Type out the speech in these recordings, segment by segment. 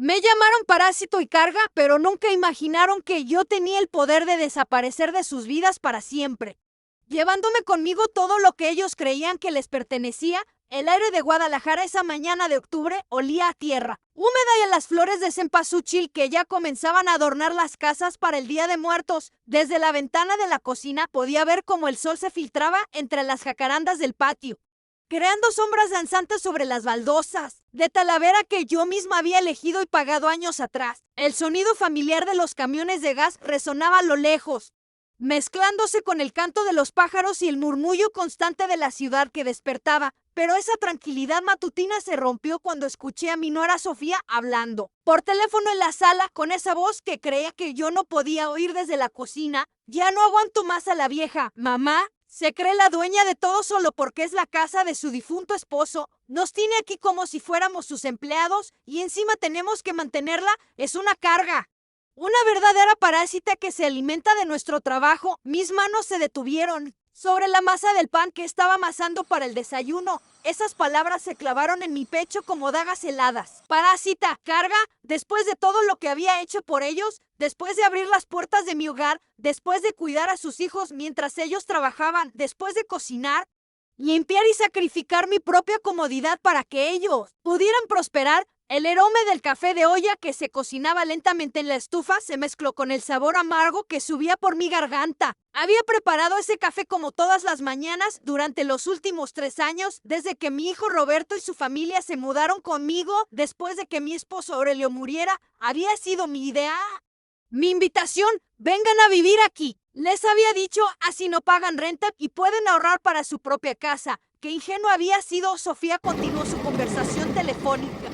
Me llamaron parásito y carga, pero nunca imaginaron que yo tenía el poder de desaparecer de sus vidas para siempre. Llevándome conmigo todo lo que ellos creían que les pertenecía, el aire de Guadalajara esa mañana de octubre olía a tierra húmeda y a las flores de cempasúchil que ya comenzaban a adornar las casas para el Día de Muertos. Desde la ventana de la cocina podía ver cómo el sol se filtraba entre las jacarandas del patio, creando sombras danzantes sobre las baldosas de Talavera que yo misma había elegido y pagado años atrás. El sonido familiar de los camiones de gas resonaba a lo lejos, mezclándose con el canto de los pájaros y el murmullo constante de la ciudad que despertaba. Pero esa tranquilidad matutina se rompió cuando escuché a mi nuera Sofía hablando por teléfono en la sala con esa voz que creía que yo no podía oír desde la cocina. Ya no aguanto más a la vieja. Mamá, se cree la dueña de todo solo porque es la casa de su difunto esposo. Nos tiene aquí como si fuéramos sus empleados y encima tenemos que mantenerla. Es una carga. Una verdadera parásita que se alimenta de nuestro trabajo. Mis manos se detuvieron sobre la masa del pan que estaba amasando para el desayuno. Esas palabras se clavaron en mi pecho como dagas heladas. Parásita, carga, después de todo lo que había hecho por ellos, después de abrir las puertas de mi hogar, después de cuidar a sus hijos mientras ellos trabajaban, después de cocinar, limpiar y sacrificar mi propia comodidad para que ellos pudieran prosperar. El aroma del café de olla que se cocinaba lentamente en la estufa se mezcló con el sabor amargo que subía por mi garganta. Había preparado ese café como todas las mañanas durante los últimos 3 años, desde que mi hijo Roberto y su familia se mudaron conmigo después de que mi esposo Aurelio muriera. Había sido mi idea, mi invitación. Vengan a vivir aquí. Les había dicho, así no pagan renta y pueden ahorrar para su propia casa. Qué ingenua había sido. Sofía continuó su conversación telefónica,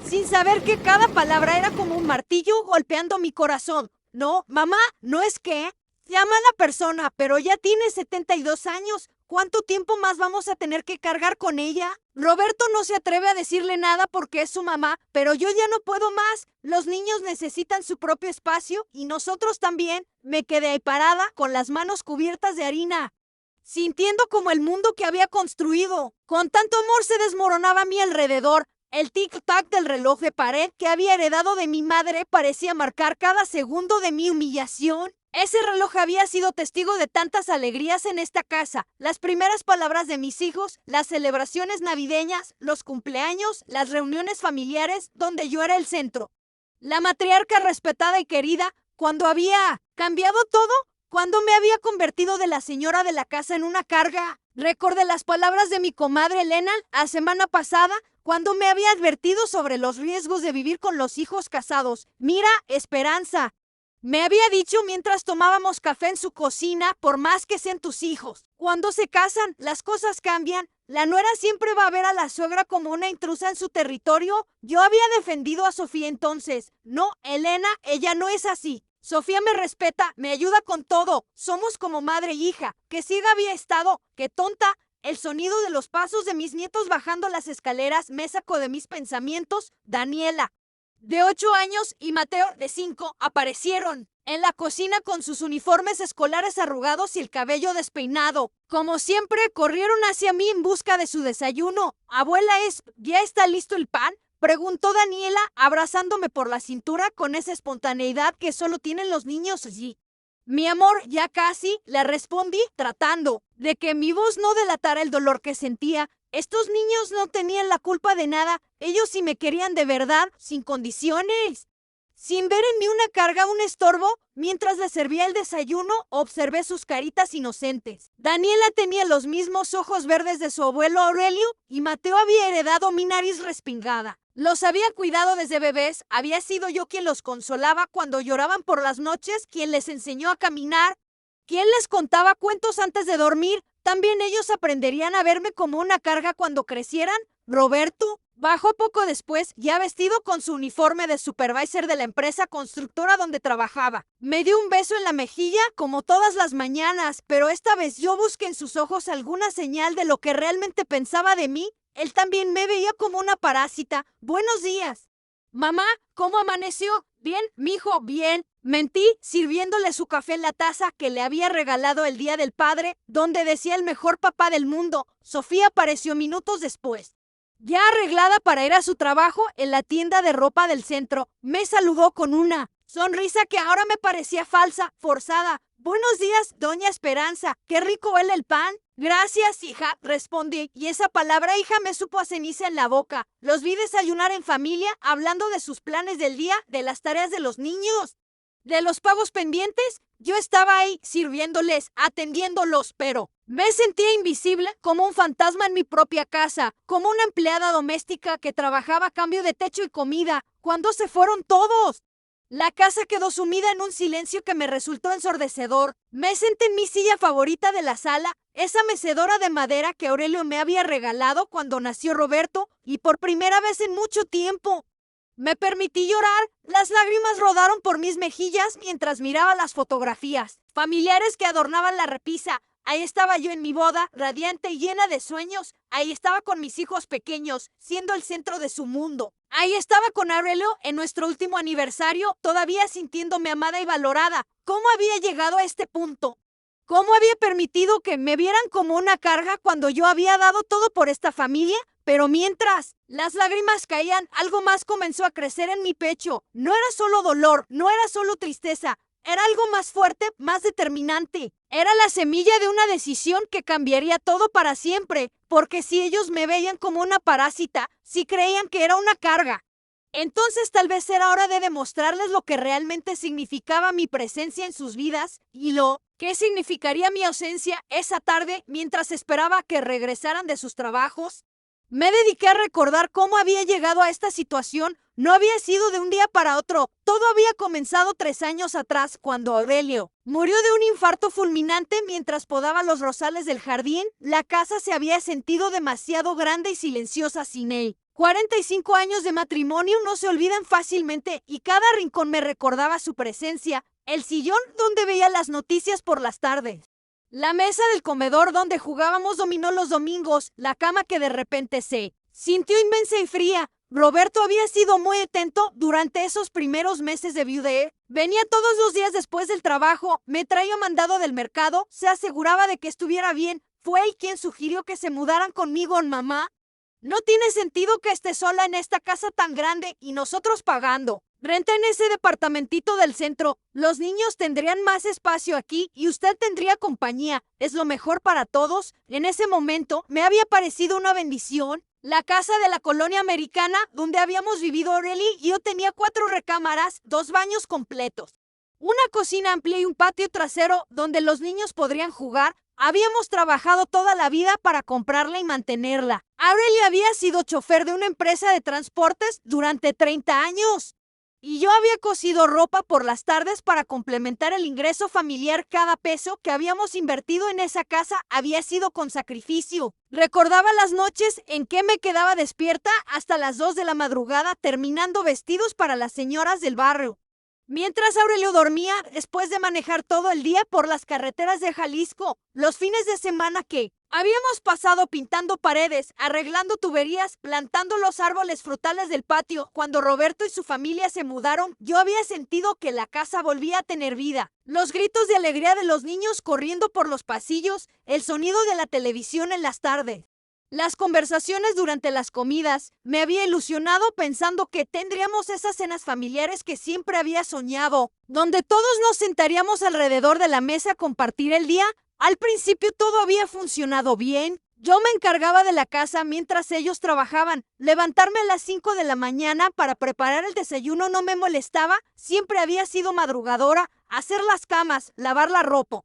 sin saber que cada palabra era como un martillo golpeando mi corazón. No, mamá, no es que llama a la persona, pero ya tiene 72 años. ¿Cuánto tiempo más vamos a tener que cargar con ella? Roberto no se atreve a decirle nada porque es su mamá, pero yo ya no puedo más. Los niños necesitan su propio espacio y nosotros también. Me quedé ahí parada con las manos cubiertas de harina, sintiendo como el mundo que había construido con tanto amor se desmoronaba a mi alrededor. El tic-tac del reloj de pared que había heredado de mi madre parecía marcar cada segundo de mi humillación. Ese reloj había sido testigo de tantas alegrías en esta casa. Las primeras palabras de mis hijos, las celebraciones navideñas, los cumpleaños, las reuniones familiares donde yo era el centro. La matriarca respetada y querida, cuando había cambiado todo, cuando me había convertido de la señora de la casa en una carga. Recordé las palabras de mi comadre Elena la semana pasada, cuando me había advertido sobre los riesgos de vivir con los hijos casados. Mira, Esperanza, me había dicho mientras tomábamos café en su cocina, por más que sean tus hijos, cuando se casan, las cosas cambian. La nuera siempre va a ver a la suegra como una intrusa en su territorio. Yo había defendido a Sofía entonces. No, Elena, ella no es así. Sofía me respeta, me ayuda con todo. Somos como madre e hija. Que siga había estado. Qué tonta. El sonido de los pasos de mis nietos bajando las escaleras me sacó de mis pensamientos. Daniela, de 8 años, y Mateo, de 5, aparecieron en la cocina con sus uniformes escolares arrugados y el cabello despeinado. Como siempre, corrieron hacia mí en busca de su desayuno. Abuela, ¿ya está listo el pan?, preguntó Daniela, abrazándome por la cintura con esa espontaneidad que solo tienen los niños allí. Mi amor, ya casi, le respondí, tratando de que mi voz no delatara el dolor que sentía. Estos niños no tenían la culpa de nada. Ellos sí me querían de verdad, sin condiciones. Sin ver en mí una carga, un estorbo, mientras les servía el desayuno, observé sus caritas inocentes. Daniela tenía los mismos ojos verdes de su abuelo Aurelio y Mateo había heredado mi nariz respingada. Los había cuidado desde bebés, había sido yo quien los consolaba cuando lloraban por las noches, quien les enseñó a caminar, quien les contaba cuentos antes de dormir. También ellos aprenderían a verme como una carga cuando crecieran. Roberto bajó poco después, ya vestido con su uniforme de supervisor de la empresa constructora donde trabajaba. Me dio un beso en la mejilla como todas las mañanas, pero esta vez yo busqué en sus ojos alguna señal de lo que realmente pensaba de mí. Él también me veía como una parásita. Buenos días. Mamá, ¿cómo amaneció? Bien, mijo, bien. Mentí, sirviéndole su café en la taza que le había regalado el Día del Padre, donde decía el mejor papá del mundo. Sofía apareció minutos después. Ya arreglada para ir a su trabajo en la tienda de ropa del centro, me saludó con una sonrisa que ahora me parecía falsa, forzada. Buenos días, doña Esperanza. Qué rico huele el pan. Gracias, hija, respondí, y esa palabra hija me supo a ceniza en la boca. Los vi desayunar en familia, hablando de sus planes del día, de las tareas de los niños, de los pagos pendientes. Yo estaba ahí sirviéndoles, atendiéndolos, pero me sentía invisible, como un fantasma en mi propia casa, como una empleada doméstica que trabajaba a cambio de techo y comida. ¿Cuándo se fueron todos? La casa quedó sumida en un silencio que me resultó ensordecedor. Me senté en mi silla favorita de la sala, esa mecedora de madera que Aurelio me había regalado cuando nació Roberto, y por primera vez en mucho tiempo me permití llorar. Las lágrimas rodaron por mis mejillas mientras miraba las fotografías familiares que adornaban la repisa. Ahí estaba yo en mi boda, radiante y llena de sueños. Ahí estaba con mis hijos pequeños, siendo el centro de su mundo. Ahí estaba con Aurelio en nuestro último aniversario, todavía sintiéndome amada y valorada. ¿Cómo había llegado a este punto? ¿Cómo había permitido que me vieran como una carga cuando yo había dado todo por esta familia? Pero mientras las lágrimas caían, algo más comenzó a crecer en mi pecho. No era solo dolor, no era solo tristeza. Era algo más fuerte, más determinante. Era la semilla de una decisión que cambiaría todo para siempre, porque si ellos me veían como una parásita, si creían que era una carga, entonces tal vez era hora de demostrarles lo que realmente significaba mi presencia en sus vidas y lo que significaría mi ausencia esa tarde mientras esperaba que regresaran de sus trabajos. Me dediqué a recordar cómo había llegado a esta situación. No había sido de un día para otro. Todo había comenzado 3 años atrás, cuando Aurelio murió de un infarto fulminante mientras podaba los rosales del jardín. La casa se había sentido demasiado grande y silenciosa sin él. 45 años de matrimonio no se olvidan fácilmente y cada rincón me recordaba su presencia. El sillón donde veía las noticias por las tardes, la mesa del comedor donde jugábamos dominó los domingos, la cama que de repente se sintió inmensa y fría. Roberto había sido muy atento durante esos primeros meses de viudez. Venía todos los días después del trabajo, me traía mandado del mercado, se aseguraba de que estuviera bien. Fue él quien sugirió que se mudaran conmigo en mamá. No tiene sentido que esté sola en esta casa tan grande y nosotros pagando renta en ese departamentito del centro. Los niños tendrían más espacio aquí y usted tendría compañía. Es lo mejor para todos. En ese momento me había parecido una bendición. La casa de la colonia americana donde habíamos vivido Aureli y yo tenía 4 recámaras, 2 baños completos, una cocina amplia y un patio trasero donde los niños podrían jugar. Habíamos trabajado toda la vida para comprarla y mantenerla. Aurelio había sido chofer de una empresa de transportes durante 30 años. Y yo había cosido ropa por las tardes para complementar el ingreso familiar. Cada peso que habíamos invertido en esa casa había sido con sacrificio. Recordaba las noches en que me quedaba despierta hasta las 2 de la madrugada terminando vestidos para las señoras del barrio. Mientras Aurelio dormía, después de manejar todo el día por las carreteras de Jalisco, los fines de semana que habíamos pasado pintando paredes, arreglando tuberías, plantando los árboles frutales del patio. Cuando Roberto y su familia se mudaron, yo había sentido que la casa volvía a tener vida. Los gritos de alegría de los niños corriendo por los pasillos, el sonido de la televisión en las tardes, las conversaciones durante las comidas. Me había ilusionado pensando que tendríamos esas cenas familiares que siempre había soñado, donde todos nos sentaríamos alrededor de la mesa a compartir el día. Al principio todo había funcionado bien. Yo me encargaba de la casa mientras ellos trabajaban. Levantarme a las 5 de la mañana para preparar el desayuno no me molestaba. Siempre había sido madrugadora. Hacer las camas, lavar la ropa,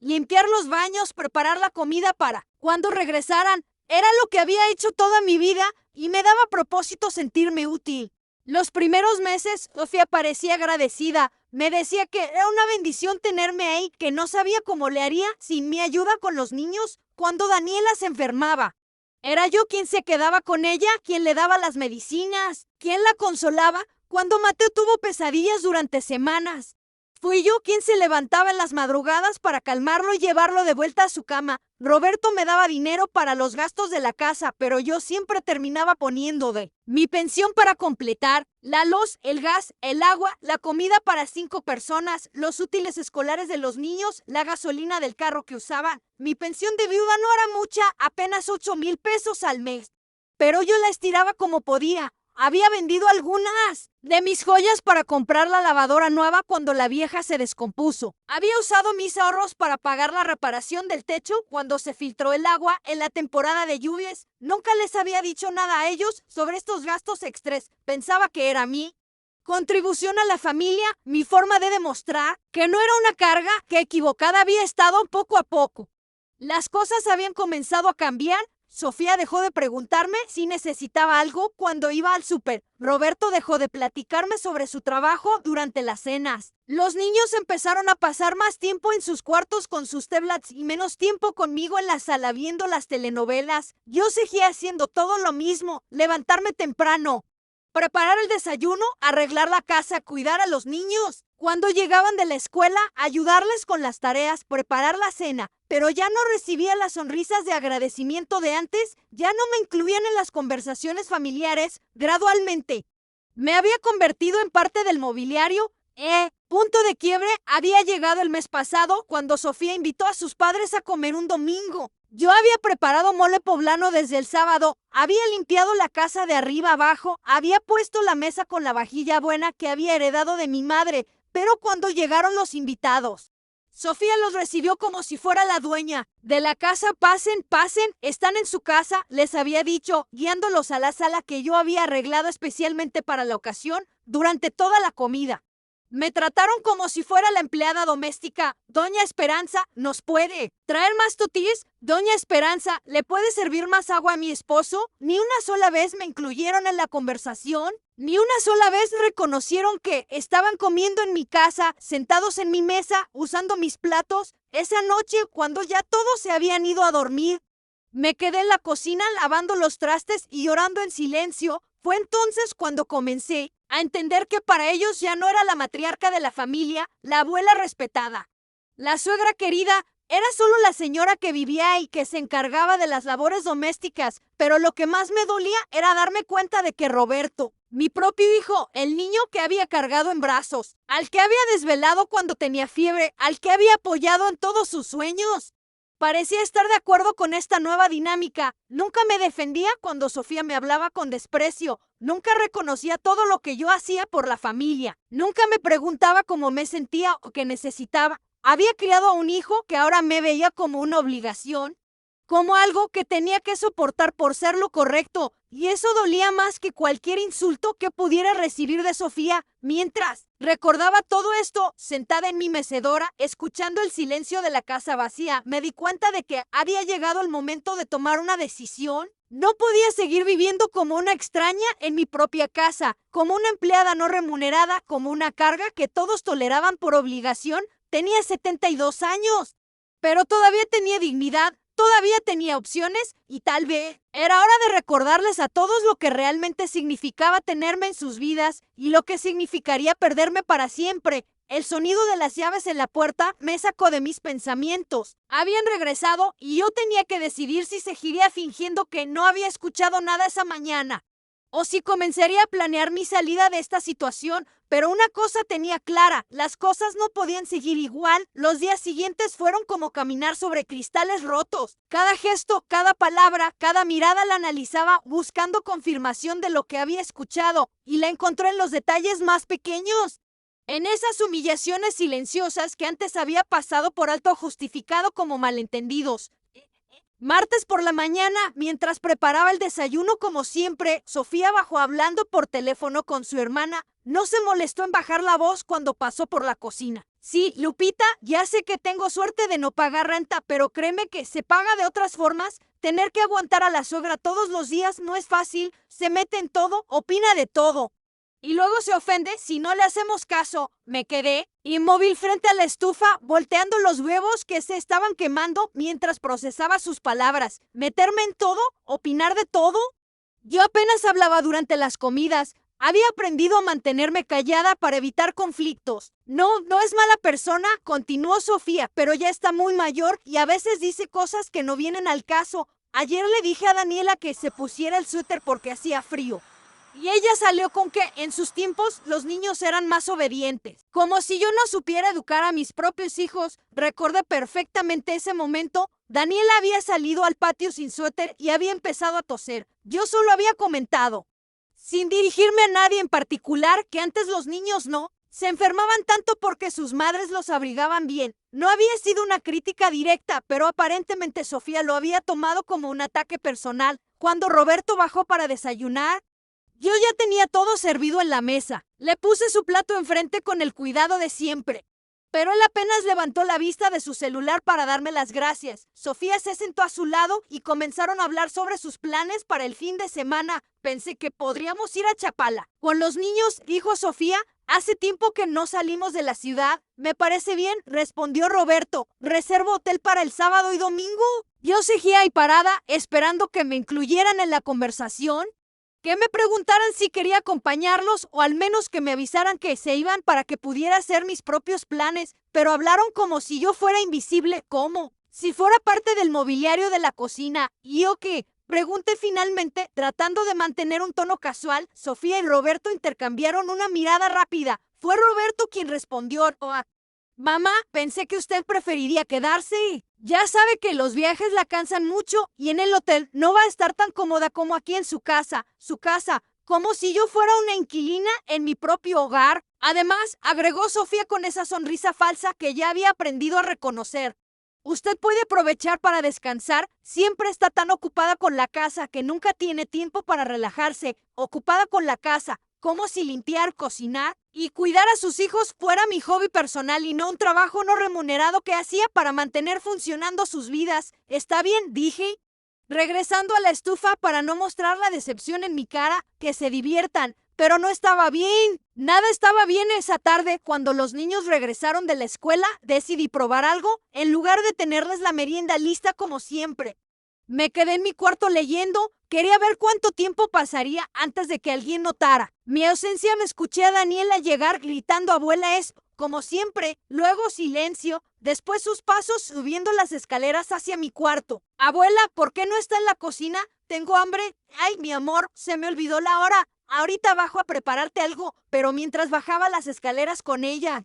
limpiar los baños, preparar la comida para cuando regresaran. Era lo que había hecho toda mi vida y me daba propósito sentirme útil. Los primeros meses, Sofía parecía agradecida. Me decía que era una bendición tenerme ahí, que no sabía cómo le haría sin mi ayuda con los niños cuando Daniela se enfermaba. Era yo quien se quedaba con ella, quien le daba las medicinas, quien la consolaba cuando Mateo tuvo pesadillas durante semanas. Fui yo quien se levantaba en las madrugadas para calmarlo y llevarlo de vuelta a su cama. Roberto me daba dinero para los gastos de la casa, pero yo siempre terminaba poniendo de mi pensión para completar la luz, el gas, el agua, la comida para 5 personas, los útiles escolares de los niños, la gasolina del carro que usaban. Mi pensión de viuda no era mucha, apenas 8,000 pesos al mes. pero yo la estiraba como podía. Había vendido algunas de mis joyas para comprar la lavadora nueva cuando la vieja se descompuso. Había usado mis ahorros para pagar la reparación del techo cuando se filtró el agua en la temporada de lluvias. Nunca les había dicho nada a ellos sobre estos gastos extras. Pensaba que era mi contribución a la familia, mi forma de demostrar que no era una carga, que equivocada había estado poco a poco. Las cosas habían comenzado a cambiar. Sofía dejó de preguntarme si necesitaba algo cuando iba al súper. Roberto dejó de platicarme sobre su trabajo durante las cenas. Los niños empezaron a pasar más tiempo en sus cuartos con sus tablets y menos tiempo conmigo en la sala viendo las telenovelas. Yo seguía haciendo todo lo mismo, levantarme temprano, preparar el desayuno, arreglar la casa, cuidar a los niños. Cuando llegaban de la escuela, ayudarles con las tareas, preparar la cena. Pero ya no recibía las sonrisas de agradecimiento de antes, ya no me incluían en las conversaciones familiares. Gradualmente, me había convertido en parte del mobiliario. Punto de quiebre había llegado el mes pasado cuando Sofía invitó a sus padres a comer un domingo. Yo había preparado mole poblano desde el sábado, había limpiado la casa de arriba abajo, había puesto la mesa con la vajilla buena que había heredado de mi madre, pero cuando llegaron los invitados, Sofía los recibió como si fuera la dueña de la casa. Pasen, pasen, están en su casa, les había dicho, guiándolos a la sala que yo había arreglado especialmente para la ocasión durante toda la comida. Me trataron como si fuera la empleada doméstica. Doña Esperanza, ¿nos puede traer más totis? Doña Esperanza, ¿le puede servir más agua a mi esposo? Ni una sola vez me incluyeron en la conversación. Ni una sola vez reconocieron que estaban comiendo en mi casa, sentados en mi mesa, usando mis platos. Esa noche, cuando ya todos se habían ido a dormir, me quedé en la cocina lavando los trastes y llorando en silencio. Fue entonces cuando comencé a entender que para ellos ya no era la matriarca de la familia, la abuela respetada, la suegra querida, era solo la señora que vivía y que se encargaba de las labores domésticas. Pero lo que más me dolía era darme cuenta de que Roberto, mi propio hijo, el niño que había cargado en brazos, al que había desvelado cuando tenía fiebre, al que había apoyado en todos sus sueños, parecía estar de acuerdo con esta nueva dinámica. Nunca me defendía cuando Sofía me hablaba con desprecio. Nunca reconocía todo lo que yo hacía por la familia. Nunca me preguntaba cómo me sentía o qué necesitaba. Había criado a un hijo que ahora me veía como una obligación, como algo que tenía que soportar por ser lo correcto. Y eso dolía más que cualquier insulto que pudiera recibir de Sofía. Mientras recordaba todo esto, sentada en mi mecedora, escuchando el silencio de la casa vacía, me di cuenta de que había llegado el momento de tomar una decisión. No podía seguir viviendo como una extraña en mi propia casa, como una empleada no remunerada, como una carga que todos toleraban por obligación. Tenía 72 años, pero todavía tenía dignidad. Todavía tenía opciones y tal vez era hora de recordarles a todos lo que realmente significaba tenerme en sus vidas y lo que significaría perderme para siempre. El sonido de las llaves en la puerta me sacó de mis pensamientos. Habían regresado y yo tenía que decidir si seguiría fingiendo que no había escuchado nada esa mañana o si comenzaría a planear mi salida de esta situación. Pero una cosa tenía clara, las cosas no podían seguir igual. Los días siguientes fueron como caminar sobre cristales rotos. Cada gesto, cada palabra, cada mirada la analizaba buscando confirmación de lo que había escuchado y la encontré en los detalles más pequeños. En esas humillaciones silenciosas que antes había pasado por alto justificado como malentendidos. Martes por la mañana, mientras preparaba el desayuno como siempre, Sofía bajó hablando por teléfono con su hermana. No se molestó en bajar la voz cuando pasó por la cocina. Sí, Lupita, ya sé que tengo suerte de no pagar renta, pero créeme que se paga de otras formas. Tener que aguantar a la suegra todos los días no es fácil. Se mete en todo, opina de todo. Y luego se ofende si no le hacemos caso. Me quedé inmóvil frente a la estufa, volteando los huevos que se estaban quemando mientras procesaba sus palabras. ¿Meterme en todo? ¿Opinar de todo? Yo apenas hablaba durante las comidas. Había aprendido a mantenerme callada para evitar conflictos. No es mala persona, continuó Sofía, pero ya está muy mayor y a veces dice cosas que no vienen al caso. Ayer le dije a Daniela que se pusiera el suéter porque hacía frío. Y ella salió con que en sus tiempos los niños eran más obedientes. Como si yo no supiera educar a mis propios hijos. Recordé perfectamente ese momento. Daniela había salido al patio sin suéter y había empezado a toser. Yo solo había comentado, sin dirigirme a nadie en particular, que antes los niños no se enfermaban tanto porque sus madres los abrigaban bien. No había sido una crítica directa, pero aparentemente Sofía lo había tomado como un ataque personal. Cuando Roberto bajó para desayunar, yo ya tenía todo servido en la mesa. Le puse su plato enfrente con el cuidado de siempre. Pero él apenas levantó la vista de su celular para darme las gracias. Sofía se sentó a su lado y comenzaron a hablar sobre sus planes para el fin de semana. Pensé que podríamos ir a Chapala con los niños, dijo Sofía. Hace tiempo que no salimos de la ciudad. Me parece bien, respondió Roberto. Reservo hotel para el sábado y domingo. Yo seguía ahí parada, esperando que me incluyeran en la conversación, que me preguntaran si quería acompañarlos o al menos que me avisaran que se iban para que pudiera hacer mis propios planes, pero hablaron como si yo fuera invisible. ¿Cómo? Si fuera parte del mobiliario de la cocina. ¿Y yo qué? Pregunté finalmente, tratando de mantener un tono casual. Sofía y Roberto intercambiaron una mirada rápida. Fue Roberto quien respondió, mamá, pensé que usted preferiría quedarse. Ya sabe que los viajes la cansan mucho y en el hotel no va a estar tan cómoda como aquí en su casa. Su casa, como si yo fuera una inquilina en mi propio hogar. Además, agregó Sofía con esa sonrisa falsa que ya había aprendido a reconocer. Usted puede aprovechar para descansar. Siempre está tan ocupada con la casa que nunca tiene tiempo para relajarse. Ocupada con la casa, como si limpiar, cocinar y cuidar a sus hijos fuera mi hobby personal y no un trabajo no remunerado que hacía para mantener funcionando sus vidas. ¿Está bien?, dije, regresando a la estufa para no mostrar la decepción en mi cara. Que se diviertan. Pero no estaba bien. Nada estaba bien esa tarde. Cuando los niños regresaron de la escuela, decidí probar algo en lugar de tenerles la merienda lista como siempre. Me quedé en mi cuarto leyendo. Quería ver cuánto tiempo pasaría antes de que alguien notara mi ausencia. Me escuché a Daniela llegar gritando abuela es, como siempre. Luego silencio. Después sus pasos subiendo las escaleras hacia mi cuarto. Abuela, ¿por qué no está en la cocina? Tengo hambre. Ay, mi amor, se me olvidó la hora. Ahorita bajo a prepararte algo. Pero mientras bajaba las escaleras con ella,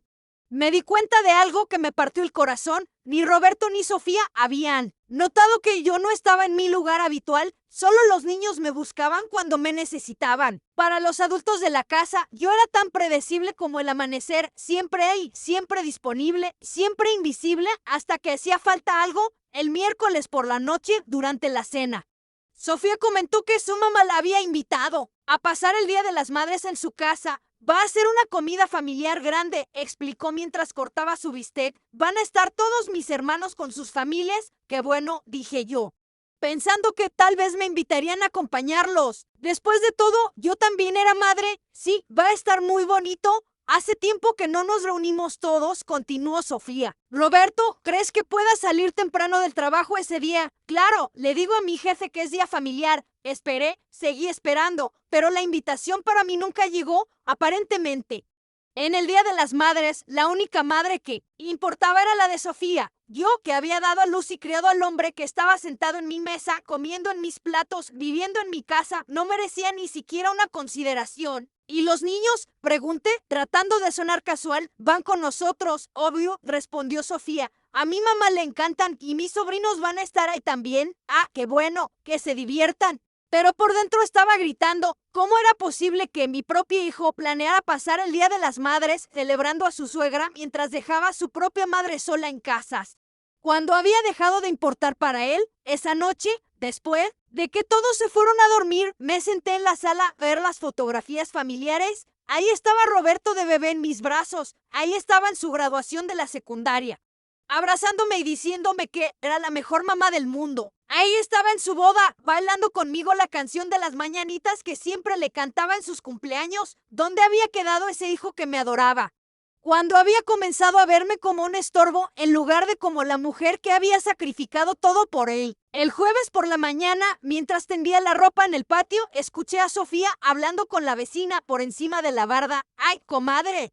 me di cuenta de algo que me partió el corazón. Ni Roberto ni Sofía habían notado que yo no estaba en mi lugar habitual. Solo los niños me buscaban cuando me necesitaban. Para los adultos de la casa, yo era tan predecible como el amanecer. Siempre ahí, siempre disponible, siempre invisible, hasta que hacía falta algo. El miércoles por la noche, durante la cena, Sofía comentó que su mamá la había invitado a pasar el Día de las Madres en su casa. Va a ser una comida familiar grande, explicó mientras cortaba su bistec. Van a estar todos mis hermanos con sus familias. Qué bueno, dije yo, pensando que tal vez me invitarían a acompañarlos. Después de todo, yo también era madre. Sí, va a estar muy bonito. Hace tiempo que no nos reunimos todos, continuó Sofía. Roberto, ¿crees que pueda salir temprano del trabajo ese día? Claro, le digo a mi jefe que es día familiar. Esperé, seguí esperando, pero la invitación para mí nunca llegó, aparentemente. En el Día de las Madres, la única madre que importaba era la de Sofía. Yo, que había dado a luz y criado al hombre que estaba sentado en mi mesa, comiendo en mis platos, viviendo en mi casa, no merecía ni siquiera una consideración. ¿Y los niños?, pregunté, tratando de sonar casual. Van con nosotros, obvio, respondió Sofía. A mi mamá le encantan y mis sobrinos van a estar ahí también. Ah, qué bueno, que se diviertan. Pero por dentro estaba gritando, ¿cómo era posible que mi propio hijo planeara pasar el Día de las Madres celebrando a su suegra mientras dejaba a su propia madre sola en casas? Cuando había dejado de importar para él, esa noche, después de que todos se fueron a dormir, me senté en la sala a ver las fotografías familiares. Ahí estaba Roberto de bebé en mis brazos. Ahí estaba en su graduación de la secundaria, abrazándome y diciéndome que era la mejor mamá del mundo. Ahí estaba en su boda, bailando conmigo la canción de las mañanitas que siempre le cantaba en sus cumpleaños. ¿Dónde había quedado ese hijo que me adoraba? Cuando había comenzado a verme como un estorbo en lugar de como la mujer que había sacrificado todo por él. El jueves por la mañana, mientras tendía la ropa en el patio, escuché a Sofía hablando con la vecina por encima de la barda. ¡Ay, comadre!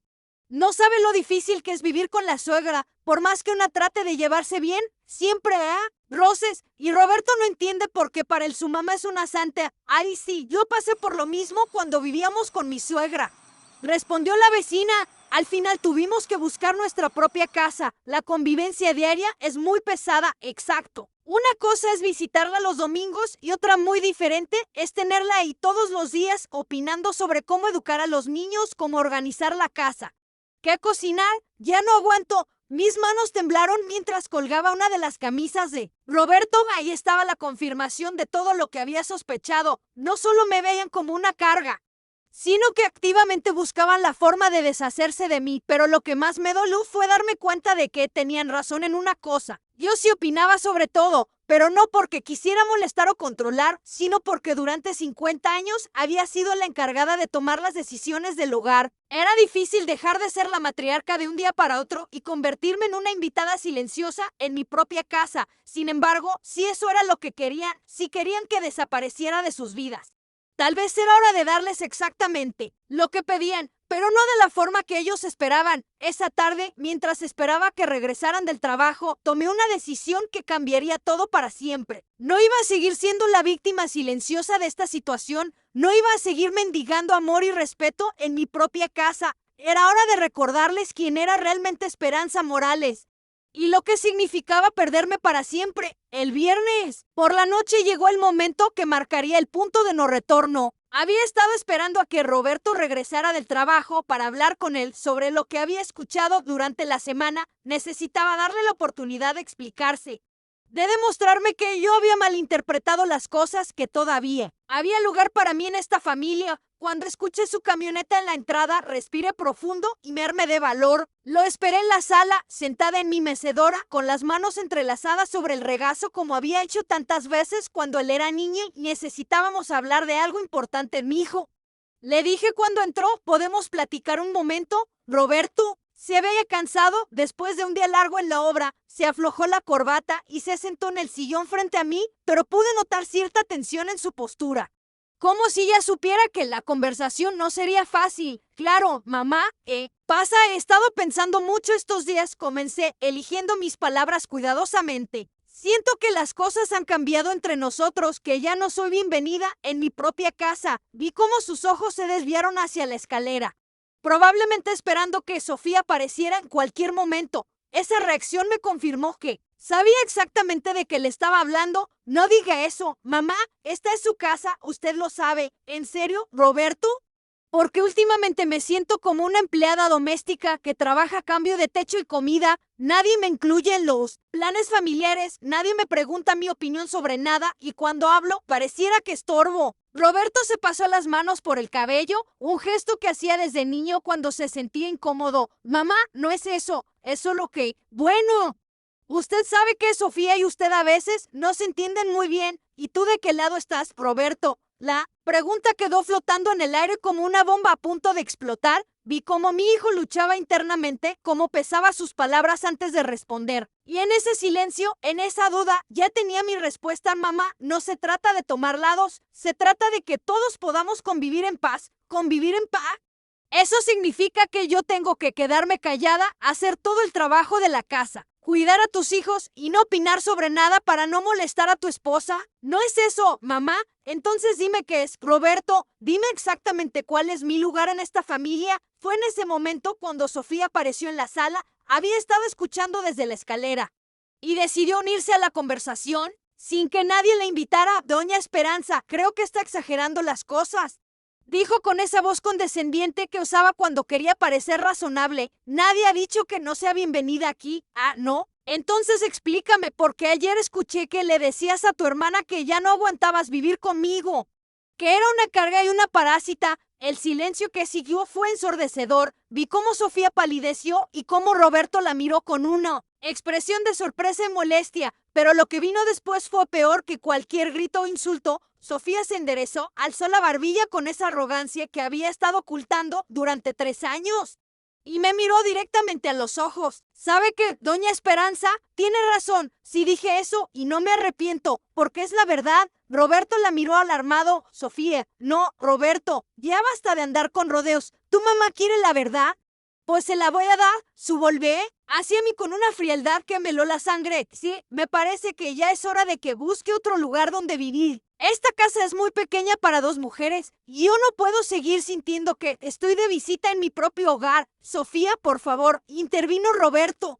No sabe lo difícil que es vivir con la suegra. Por más que una trate de llevarse bien, Siempre, roces, y Roberto no entiende por qué para él su mamá es una santa. Ay, sí, yo pasé por lo mismo cuando vivíamos con mi suegra. Respondió la vecina. Al final tuvimos que buscar nuestra propia casa. La convivencia diaria es muy pesada, exacto. Una cosa es visitarla los domingos y otra muy diferente es tenerla ahí todos los días opinando sobre cómo educar a los niños, cómo organizar la casa. ¿Qué cocinar? Ya no aguanto. Mis manos temblaron mientras colgaba una de las camisas de Roberto. Ahí estaba la confirmación de todo lo que había sospechado. No solo me veían como una carga, sino que activamente buscaban la forma de deshacerse de mí, pero lo que más me dolió fue darme cuenta de que tenían razón en una cosa. Yo sí opinaba sobre todo, pero no porque quisiera molestar o controlar, sino porque durante 50 años había sido la encargada de tomar las decisiones del hogar. Era difícil dejar de ser la matriarca de un día para otro y convertirme en una invitada silenciosa en mi propia casa. Sin embargo, si eso era lo que querían, si querían que desapareciera de sus vidas, tal vez era hora de darles exactamente lo que pedían, pero no de la forma que ellos esperaban. Esa tarde, mientras esperaba que regresaran del trabajo, tomé una decisión que cambiaría todo para siempre. No iba a seguir siendo la víctima silenciosa de esta situación, no iba a seguir mendigando amor y respeto en mi propia casa. Era hora de recordarles quién era realmente Esperanza Morales y lo que significaba perderme para siempre. El viernes por la noche llegó el momento que marcaría el punto de no retorno. Había estado esperando a que Roberto regresara del trabajo para hablar con él sobre lo que había escuchado durante la semana. Necesitaba darle la oportunidad de explicarse, de demostrarme que yo había malinterpretado las cosas, que todavía había lugar para mí en esta familia. Cuando escuché su camioneta en la entrada, respiré profundo y me armé de valor. Lo esperé en la sala, sentada en mi mecedora, con las manos entrelazadas sobre el regazo como había hecho tantas veces cuando él era niño y necesitábamos hablar de algo importante. Mi hijo, le dije cuando entró, ¿podemos platicar un momento? Roberto se veía cansado después de un día largo en la obra. Se aflojó la corbata y se sentó en el sillón frente a mí, pero pude notar cierta tensión en su postura. Como si ya supiera que la conversación no sería fácil. Claro, mamá, he estado pensando mucho estos días. Comencé, eligiendo mis palabras cuidadosamente. Siento que las cosas han cambiado entre nosotros, que ya no soy bienvenida en mi propia casa. Vi cómo sus ojos se desviaron hacia la escalera, probablemente esperando que Sofía apareciera en cualquier momento. Esa reacción me confirmó que sabía exactamente de qué le estaba hablando. No diga eso, mamá, esta es su casa, usted lo sabe. ¿En serio, Roberto? Porque últimamente me siento como una empleada doméstica que trabaja a cambio de techo y comida. Nadie me incluye en los planes familiares, nadie me pregunta mi opinión sobre nada y cuando hablo pareciera que estorbo. Roberto se pasó las manos por el cabello, un gesto que hacía desde niño cuando se sentía incómodo. Mamá, no es eso, es solo que, bueno, usted sabe que Sofía y usted a veces no se entienden muy bien. ¿Y tú de qué lado estás, Roberto? La pregunta quedó flotando en el aire como una bomba a punto de explotar. Vi cómo mi hijo luchaba internamente, cómo pesaba sus palabras antes de responder. Y en ese silencio, en esa duda, ya tenía mi respuesta. Mamá, no se trata de tomar lados, se trata de que todos podamos convivir en paz. ¿Convivir en paz? Eso significa que yo tengo que quedarme callada, hacer todo el trabajo de la casa, cuidar a tus hijos y no opinar sobre nada para no molestar a tu esposa. ¿No es eso, mamá? Entonces dime qué es. Roberto, dime exactamente cuál es mi lugar en esta familia. Fue en ese momento cuando Sofía apareció en la sala. Había estado escuchando desde la escalera y decidió unirse a la conversación sin que nadie la invitara. Doña Esperanza, creo que está exagerando las cosas, dijo con esa voz condescendiente que usaba cuando quería parecer razonable. Nadie ha dicho que no sea bienvenida aquí. Ah, ¿no? Entonces explícame, porque ayer escuché que le decías a tu hermana que ya no aguantabas vivir conmigo, que era una carga y una parásita. El silencio que siguió fue ensordecedor. Vi cómo Sofía palideció y cómo Roberto la miró con una expresión de sorpresa y molestia, pero lo que vino después fue peor que cualquier grito o insulto. Sofía se enderezó, alzó la barbilla con esa arrogancia que había estado ocultando durante 3 años y me miró directamente a los ojos. ¿Sabe qué, doña Esperanza? Tiene razón. Sí dije eso y no me arrepiento, porque es la verdad. Roberto la miró alarmado. Sofía, no, Roberto, ya basta de andar con rodeos. ¿Tu mamá quiere la verdad? Pues se la voy a dar, su volvé, hacia mí con una frialdad que me heló la sangre. Sí, me parece que ya es hora de que busque otro lugar donde vivir. Esta casa es muy pequeña para dos mujeres. Yo no puedo seguir sintiendo que estoy de visita en mi propio hogar. Sofía, por favor, intervino Roberto.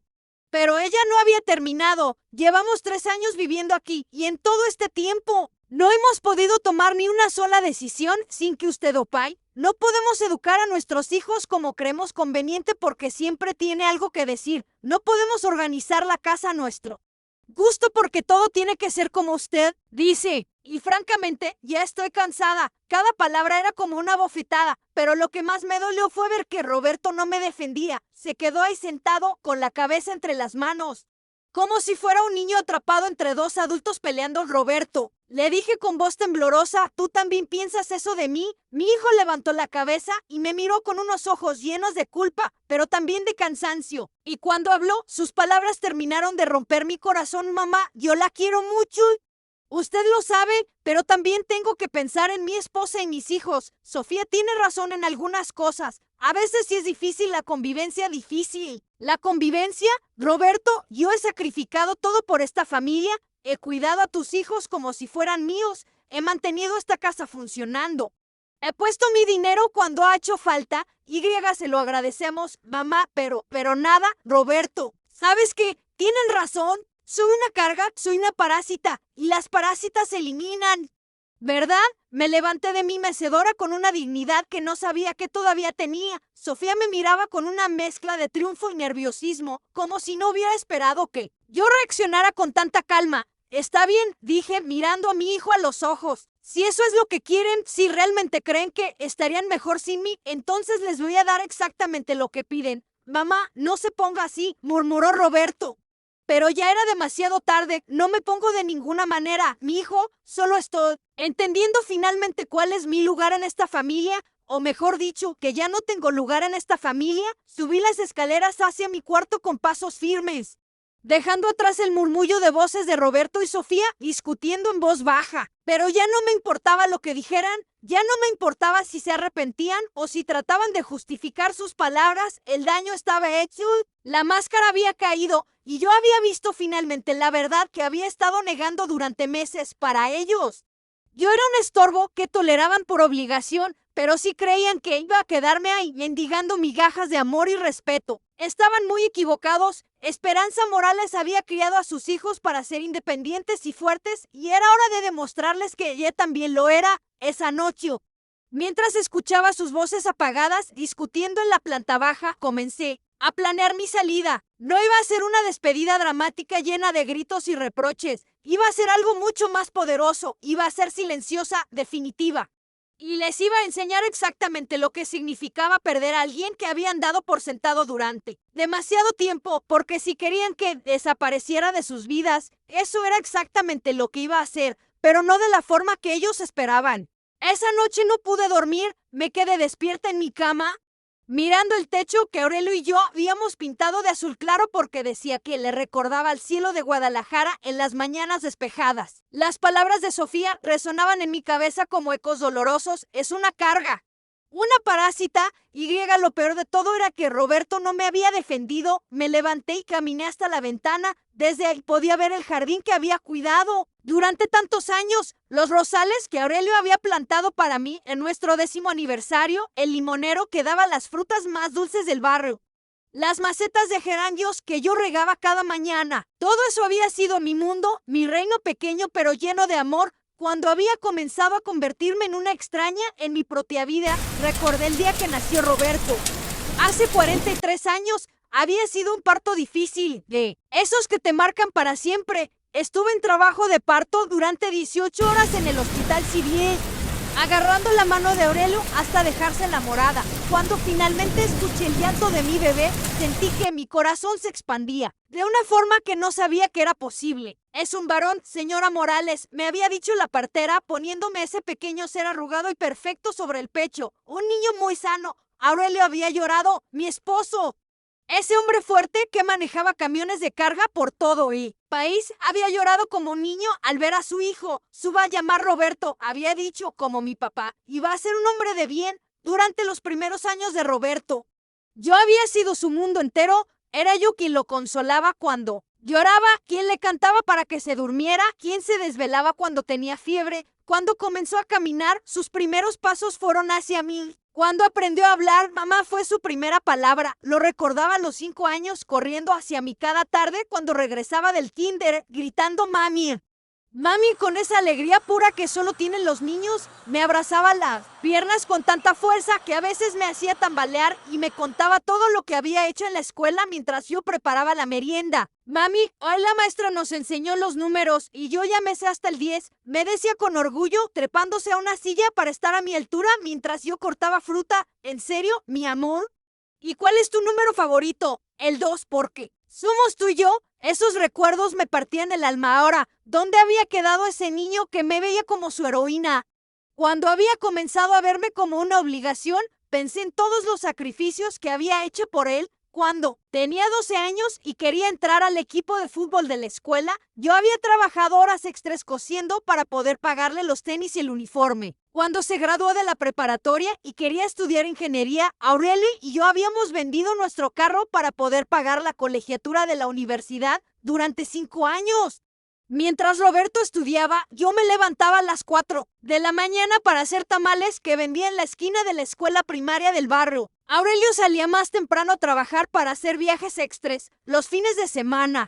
Pero ella no había terminado. Llevamos 3 años viviendo aquí y en todo este tiempo no hemos podido tomar ni una sola decisión sin que usted opine. No podemos educar a nuestros hijos como creemos conveniente porque siempre tiene algo que decir. No podemos organizar la casa a nuestro gusto porque todo tiene que ser como usted dice. Y francamente, ya estoy cansada. Cada palabra era como una bofetada, pero lo que más me dolió fue ver que Roberto no me defendía. Se quedó ahí sentado con la cabeza entre las manos, como si fuera un niño atrapado entre dos adultos peleando. Roberto, le dije con voz temblorosa, ¿tú también piensas eso de mí? Mi hijo levantó la cabeza y me miró con unos ojos llenos de culpa, pero también de cansancio. Y cuando habló, sus palabras terminaron de romper mi corazón. Mamá, yo la quiero mucho. Usted lo sabe, pero también tengo que pensar en mi esposa y mis hijos. Sofía tiene razón en algunas cosas. A veces sí es difícil la convivencia, difícil. ¿La convivencia? Roberto, yo he sacrificado todo por esta familia. He cuidado a tus hijos como si fueran míos. He mantenido esta casa funcionando. He puesto mi dinero cuando ha hecho falta. Y se lo agradecemos, mamá, pero nada, Roberto. ¿Sabes qué? Tienen razón. Soy una carga, soy una parásita, y las parásitas se eliminan. ¿Verdad? Me levanté de mi mecedora con una dignidad que no sabía que todavía tenía. Sofía me miraba con una mezcla de triunfo y nerviosismo, como si no hubiera esperado que yo reaccionara con tanta calma. Está bien, dije, mirando a mi hijo a los ojos. Si eso es lo que quieren, si realmente creen que estarían mejor sin mí, entonces les voy a dar exactamente lo que piden. Mamá, no se ponga así, murmuró Roberto. Pero ya era demasiado tarde, no me pongo de ninguna manera. Mi hijo, solo estoy entendiendo finalmente cuál es mi lugar en esta familia, o mejor dicho, que ya no tengo lugar en esta familia. Subí las escaleras hacia mi cuarto con pasos firmes, dejando atrás el murmullo de voces de Roberto y Sofía discutiendo en voz baja. Pero ya no me importaba lo que dijeran, ya no me importaba si se arrepentían o si trataban de justificar sus palabras. El daño estaba hecho, la máscara había caído y yo había visto finalmente la verdad que había estado negando durante meses para ellos. Yo era un estorbo que toleraban por obligación, pero sí creían que iba a quedarme ahí mendigando migajas de amor y respeto. Estaban muy equivocados. Esperanza Morales había criado a sus hijos para ser independientes y fuertes, y era hora de demostrarles que ella también lo era. Esa noche, mientras escuchaba sus voces apagadas discutiendo en la planta baja, comencé a planear mi salida. No iba a ser una despedida dramática llena de gritos y reproches. Iba a ser algo mucho más poderoso. Iba a ser silenciosa, definitiva. Y les iba a enseñar exactamente lo que significaba perder a alguien que habían dado por sentado durante demasiado tiempo, porque si querían que desapareciera de sus vidas, eso era exactamente lo que iba a hacer, pero no de la forma que ellos esperaban. Esa noche no pude dormir, me quedé despierta en mi cama, mirando el techo que Aurelio y yo habíamos pintado de azul claro porque decía que le recordaba al cielo de Guadalajara en las mañanas despejadas. Las palabras de Sofía resonaban en mi cabeza como ecos dolorosos. Es una carga, una parásita, y lo peor de todo era que Roberto no me había defendido. Me levanté y caminé hasta la ventana. Desde ahí podía ver el jardín que había cuidado durante tantos años, los rosales que Aurelio había plantado para mí en nuestro 10º aniversario, el limonero que daba las frutas más dulces del barrio, las macetas de geranios que yo regaba cada mañana. Todo eso había sido mi mundo, mi reino pequeño pero lleno de amor. Cuando había comenzado a convertirme en una extraña en mi propia vida, recordé el día que nació Roberto. Hace 43 años había sido un parto difícil, de esos que te marcan para siempre. Estuve en trabajo de parto durante 18 horas en el hospital civil, agarrando la mano de Aurelio hasta dejarse enamorada. Cuando finalmente escuché el llanto de mi bebé, sentí que mi corazón se expandía de una forma que no sabía que era posible. Es un varón, señora Morales, me había dicho la partera, poniéndome ese pequeño ser arrugado y perfecto sobre el pecho. Un niño muy sano. Aurelio había llorado, mi esposo. Ese hombre fuerte que manejaba camiones de carga por todo el país había llorado como un niño al ver a su hijo. Su va a llamar Roberto, había dicho, como mi papá. Iba a ser un hombre de bien durante los primeros años de Roberto. Yo había sido su mundo entero, era yo quien lo consolaba cuando lloraba, quien le cantaba para que se durmiera, quien se desvelaba cuando tenía fiebre. Cuando comenzó a caminar, sus primeros pasos fueron hacia mí. Cuando aprendió a hablar, mamá fue su primera palabra. Lo recordaba a los 5 años, corriendo hacia mí cada tarde cuando regresaba del kinder, gritando mami. Mami, con esa alegría pura que solo tienen los niños, me abrazaba las piernas con tanta fuerza que a veces me hacía tambalear y me contaba todo lo que había hecho en la escuela mientras yo preparaba la merienda. Mami, hoy la maestra nos enseñó los números y yo ya me sé hasta el 10, me decía con orgullo, trepándose a una silla para estar a mi altura mientras yo cortaba fruta. ¿En serio, mi amor? ¿Y cuál es tu número favorito? El 2, porque somos tú y yo. Esos recuerdos me partían el alma ahora. ¿Dónde había quedado ese niño que me veía como su heroína? Cuando había comenzado a verme como una obligación, pensé en todos los sacrificios que había hecho por él. Cuando tenía 12 años y quería entrar al equipo de fútbol de la escuela, yo había trabajado horas extras cosiendo para poder pagarle los tenis y el uniforme. Cuando se graduó de la preparatoria y quería estudiar ingeniería, Aureli y yo habíamos vendido nuestro carro para poder pagar la colegiatura de la universidad durante 5 años. Mientras Roberto estudiaba, yo me levantaba a las 4 de la mañana para hacer tamales que vendía en la esquina de la escuela primaria del barrio. Aurelio salía más temprano a trabajar para hacer viajes extras los fines de semana.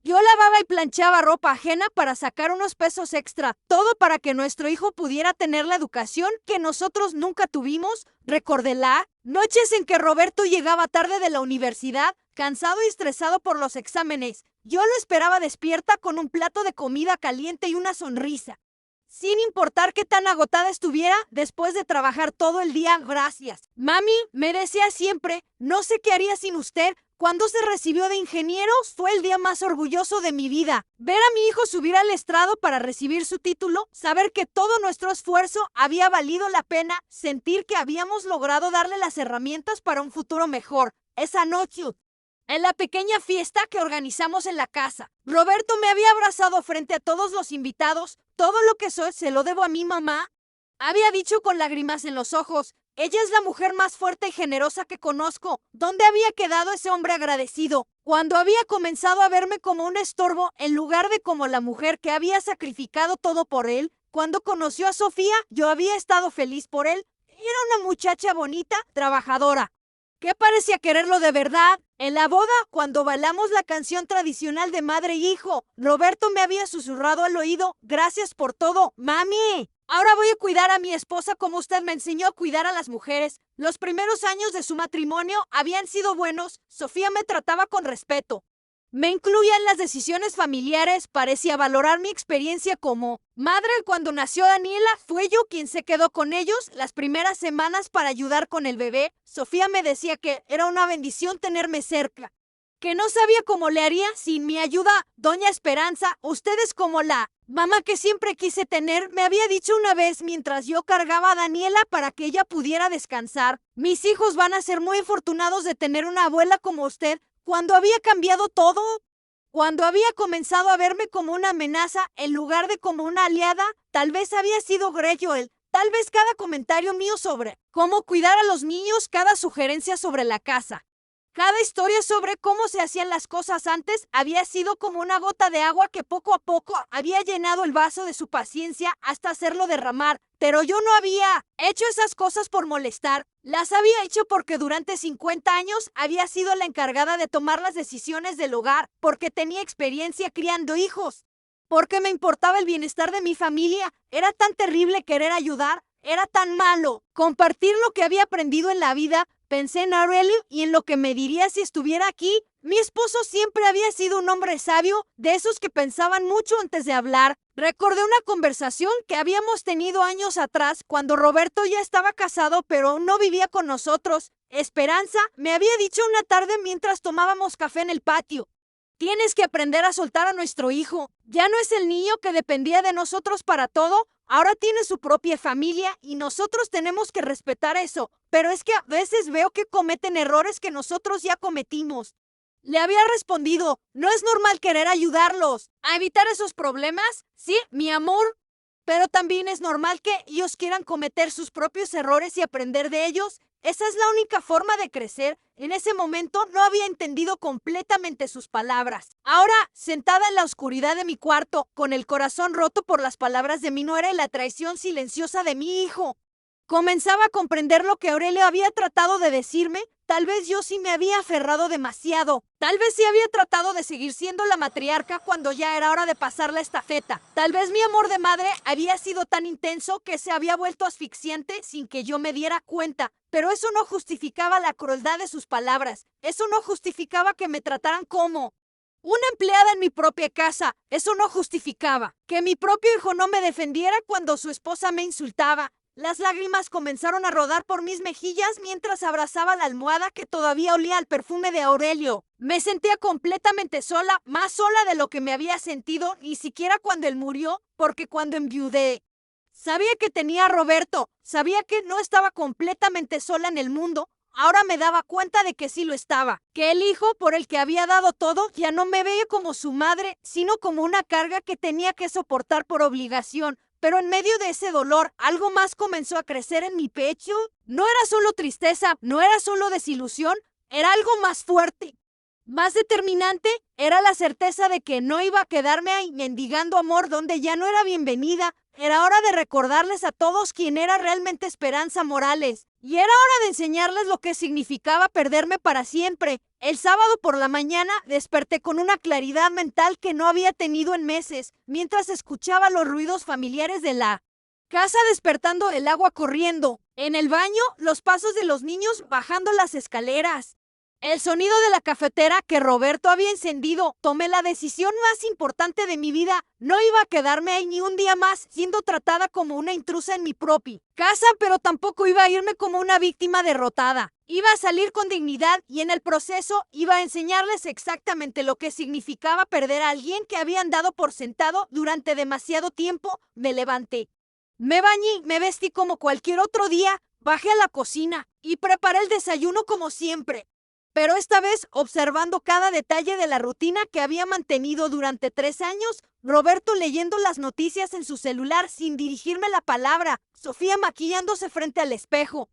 Yo lavaba y planchaba ropa ajena para sacar unos pesos extra, todo para que nuestro hijo pudiera tener la educación que nosotros nunca tuvimos. Recordé las noches en que Roberto llegaba tarde de la universidad, cansado y estresado por los exámenes. Yo lo esperaba despierta con un plato de comida caliente y una sonrisa. Sin importar qué tan agotada estuviera después de trabajar todo el día, gracias. Mami, me decía siempre, no sé qué haría sin usted. Cuando se recibió de ingeniero, fue el día más orgulloso de mi vida. Ver a mi hijo subir al estrado para recibir su título, saber que todo nuestro esfuerzo había valido la pena, sentir que habíamos logrado darle las herramientas para un futuro mejor. Esa noche, en la pequeña fiesta que organizamos en la casa, Roberto me había abrazado frente a todos los invitados. Todo lo que soy se lo debo a mi mamá. Había dicho con lágrimas en los ojos, ella es la mujer más fuerte y generosa que conozco. ¿Dónde había quedado ese hombre agradecido? Cuando había comenzado a verme como un estorbo en lugar de como la mujer que había sacrificado todo por él. Cuando conoció a Sofía, yo había estado feliz por él. Era una muchacha bonita, trabajadora, que parecía quererlo de verdad. En la boda, cuando bailamos la canción tradicional de madre y hijo, Roberto me había susurrado al oído, gracias por todo, mami. Ahora voy a cuidar a mi esposa como usted me enseñó a cuidar a las mujeres. Los primeros años de su matrimonio habían sido buenos. Sofía me trataba con respeto. Me incluía en las decisiones familiares, parecía valorar mi experiencia como madre. Cuando nació Daniela, fue yo quien se quedó con ellos las primeras semanas para ayudar con el bebé. Sofía me decía que era una bendición tenerme cerca, que no sabía cómo le haría sin mi ayuda. Doña Esperanza, usted es como la mamá que siempre quise tener, me había dicho una vez mientras yo cargaba a Daniela para que ella pudiera descansar. Mis hijos van a ser muy afortunados de tener una abuela como usted. Cuando había cambiado todo, cuando había comenzado a verme como una amenaza en lugar de como una aliada, tal vez había sido Greyjoy. Tal vez cada comentario mío sobre cómo cuidar a los niños, cada sugerencia sobre la casa, cada historia sobre cómo se hacían las cosas antes había sido como una gota de agua que poco a poco había llenado el vaso de su paciencia hasta hacerlo derramar. Pero yo no había hecho esas cosas por molestar. Las había hecho porque durante 50 años había sido la encargada de tomar las decisiones del hogar, porque tenía experiencia criando hijos, porque me importaba el bienestar de mi familia. Era tan terrible querer ayudar, era tan malo compartir lo que había aprendido en la vida. Pensé en Aurelio y en lo que me diría si estuviera aquí. Mi esposo siempre había sido un hombre sabio, de esos que pensaban mucho antes de hablar. Recordé una conversación que habíamos tenido años atrás, cuando Roberto ya estaba casado pero aún no vivía con nosotros. Esperanza me había dicho una tarde mientras tomábamos café en el patio. Tienes que aprender a soltar a nuestro hijo. Ya no es el niño que dependía de nosotros para todo. Ahora tiene su propia familia y nosotros tenemos que respetar eso. Pero es que a veces veo que cometen errores que nosotros ya cometimos. Le había respondido, no es normal querer ayudarlos a evitar esos problemas. Sí, mi amor. Pero también es normal que ellos quieran cometer sus propios errores y aprender de ellos. Esa es la única forma de crecer. En ese momento no había entendido completamente sus palabras. Ahora, sentada en la oscuridad de mi cuarto, con el corazón roto por las palabras de mi nuera y la traición silenciosa de mi hijo, comenzaba a comprender lo que Aurelio había tratado de decirme. Tal vez yo sí me había aferrado demasiado. Tal vez sí había tratado de seguir siendo la matriarca cuando ya era hora de pasar la estafeta. Tal vez mi amor de madre había sido tan intenso que se había vuelto asfixiante sin que yo me diera cuenta. Pero eso no justificaba la crueldad de sus palabras. Eso no justificaba que me trataran como una empleada en mi propia casa. Eso no justificaba que mi propio hijo no me defendiera cuando su esposa me insultaba. Las lágrimas comenzaron a rodar por mis mejillas mientras abrazaba la almohada que todavía olía al perfume de Aurelio. Me sentía completamente sola, más sola de lo que me había sentido, ni siquiera cuando él murió, porque cuando enviudé, sabía que tenía a Roberto, sabía que no estaba completamente sola en el mundo. Ahora me daba cuenta de que sí lo estaba, que el hijo por el que había dado todo ya no me veía como su madre, sino como una carga que tenía que soportar por obligación. Pero en medio de ese dolor, algo más comenzó a crecer en mi pecho. No era solo tristeza, no era solo desilusión, era algo más fuerte, más determinante. Era la certeza de que no iba a quedarme ahí mendigando amor donde ya no era bienvenida. Era hora de recordarles a todos quién era realmente Esperanza Morales. Y era hora de enseñarles lo que significaba perderme para siempre. El sábado por la mañana desperté con una claridad mental que no había tenido en meses, mientras escuchaba los ruidos familiares de la casa, despertando el agua corriendo, en el baño, los pasos de los niños bajando las escaleras, el sonido de la cafetera que Roberto había encendido. Tomé la decisión más importante de mi vida. No iba a quedarme ahí ni un día más siendo tratada como una intrusa en mi propia casa, pero tampoco iba a irme como una víctima derrotada. Iba a salir con dignidad y en el proceso iba a enseñarles exactamente lo que significaba perder a alguien que habían dado por sentado durante demasiado tiempo. Me levanté, me bañé, me vestí como cualquier otro día, bajé a la cocina y preparé el desayuno como siempre. Pero esta vez, observando cada detalle de la rutina que había mantenido durante 3 años, Roberto leyendo las noticias en su celular sin dirigirme la palabra, Sofía maquillándose frente al espejo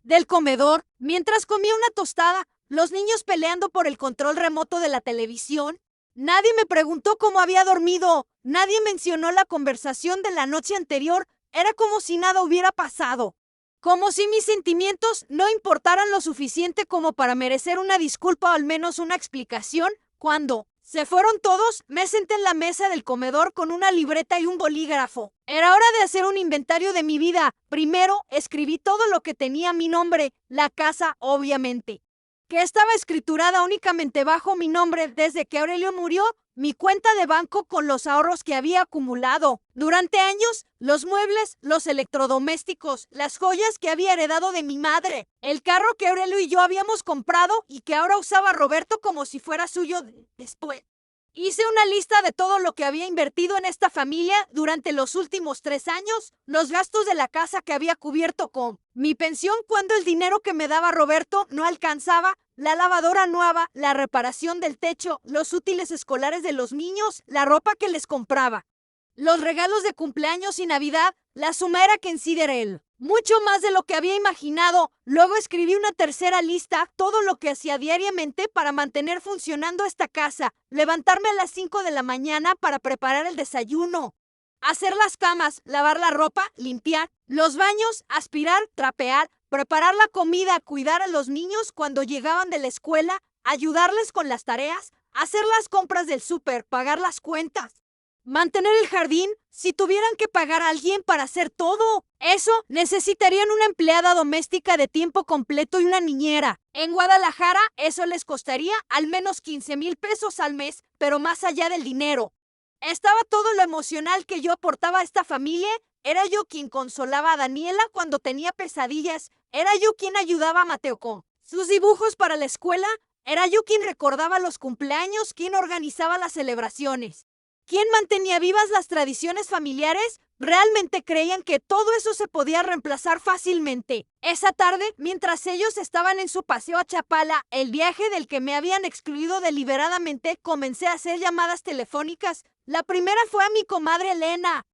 del comedor, mientras comía una tostada, los niños peleando por el control remoto de la televisión. Nadie me preguntó cómo había dormido, nadie mencionó la conversación de la noche anterior. Era como si nada hubiera pasado. Como si mis sentimientos no importaran lo suficiente como para merecer una disculpa o al menos una explicación. Cuando se fueron todos, me senté en la mesa del comedor con una libreta y un bolígrafo. Era hora de hacer un inventario de mi vida. Primero, escribí todo lo que tenía mi nombre, la casa, obviamente, que estaba escriturada únicamente bajo mi nombre desde que Aurelio murió, mi cuenta de banco con los ahorros que había acumulado durante años, los muebles, los electrodomésticos, las joyas que había heredado de mi madre, el carro que Aurelio y yo habíamos comprado y que ahora usaba Roberto como si fuera suyo después. Hice una lista de todo lo que había invertido en esta familia durante los últimos 3 años, los gastos de la casa que había cubierto con mi pensión cuando el dinero que me daba Roberto no alcanzaba, la lavadora nueva, la reparación del techo, los útiles escolares de los niños, la ropa que les compraba, los regalos de cumpleaños y Navidad. La suma era considerable, mucho más de lo que había imaginado. Luego escribí una tercera lista, todo lo que hacía diariamente para mantener funcionando esta casa. Levantarme a las 5 de la mañana para preparar el desayuno, hacer las camas, lavar la ropa, limpiar los baños, aspirar, trapear, preparar la comida, cuidar a los niños cuando llegaban de la escuela, ayudarles con las tareas, hacer las compras del súper, pagar las cuentas, mantener el jardín. Si tuvieran que pagar a alguien para hacer todo eso, necesitarían una empleada doméstica de tiempo completo y una niñera. En Guadalajara, eso les costaría al menos 15,000 pesos al mes, pero más allá del dinero, estaba todo lo emocional que yo aportaba a esta familia. Era yo quien consolaba a Daniela cuando tenía pesadillas. Era yo quien ayudaba a Mateo con sus dibujos para la escuela. Era yo quien recordaba los cumpleaños, quien organizaba las celebraciones, quien mantenía vivas las tradiciones familiares. Realmente creían que todo eso se podía reemplazar fácilmente. Esa tarde, mientras ellos estaban en su paseo a Chapala, el viaje del que me habían excluido deliberadamente, comencé a hacer llamadas telefónicas. La primera fue a mi comadre Elena.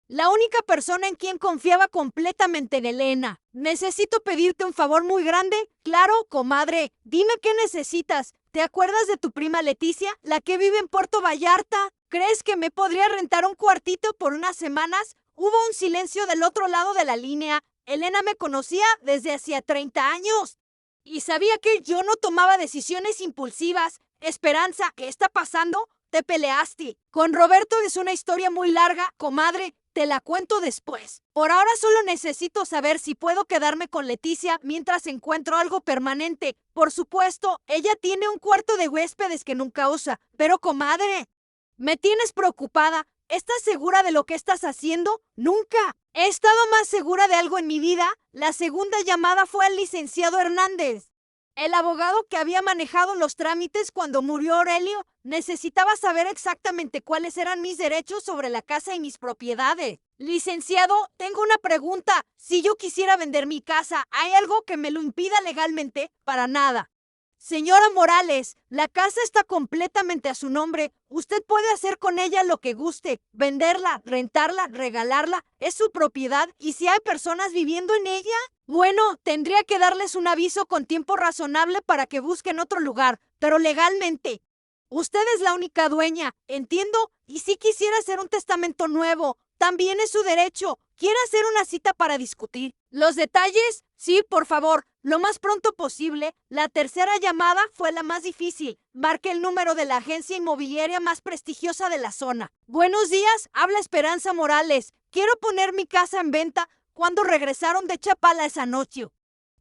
la única persona en quien confiaba completamente en Elena. Necesito pedirte un favor muy grande. Claro, comadre, dime qué necesitas. ¿Te acuerdas de tu prima Leticia, la que vive en Puerto Vallarta? ¿Crees que me podría rentar un cuartito por unas semanas? Hubo un silencio del otro lado de la línea. Elena me conocía desde hacía 30 años y sabía que yo no tomaba decisiones impulsivas. Esperanza, ¿qué está pasando? Te peleaste. Con Roberto es una historia muy larga, comadre. Te la cuento después. Por ahora solo necesito saber si puedo quedarme con Leticia mientras encuentro algo permanente. Por supuesto, ella tiene un cuarto de huéspedes que nunca usa. Pero, comadre, me tienes preocupada. ¿Estás segura de lo que estás haciendo? Nunca. He estado más segura de algo en mi vida. La segunda llamada fue al licenciado Hernández, el abogado que había manejado los trámites cuando murió Aurelio. Necesitaba saber exactamente cuáles eran mis derechos sobre la casa y mis propiedades. Licenciado, tengo una pregunta. Si yo quisiera vender mi casa, ¿hay algo que me lo impida legalmente? Para nada. Señora Morales, la casa está completamente a su nombre. Usted puede hacer con ella lo que guste, venderla, rentarla, regalarla. Es su propiedad y si hay personas viviendo en ella, bueno, tendría que darles un aviso con tiempo razonable para que busquen otro lugar, pero legalmente. Usted es la única dueña, entiendo, y si quisiera hacer un testamento nuevo, también es su derecho. ¿Quiere hacer una cita para discutir los detalles? Sí, por favor, lo más pronto posible. La tercera llamada fue la más difícil. Marqué el número de la agencia inmobiliaria más prestigiosa de la zona. Buenos días, habla Esperanza Morales. Quiero poner mi casa en venta. Cuando regresaron de Chapala esa noche,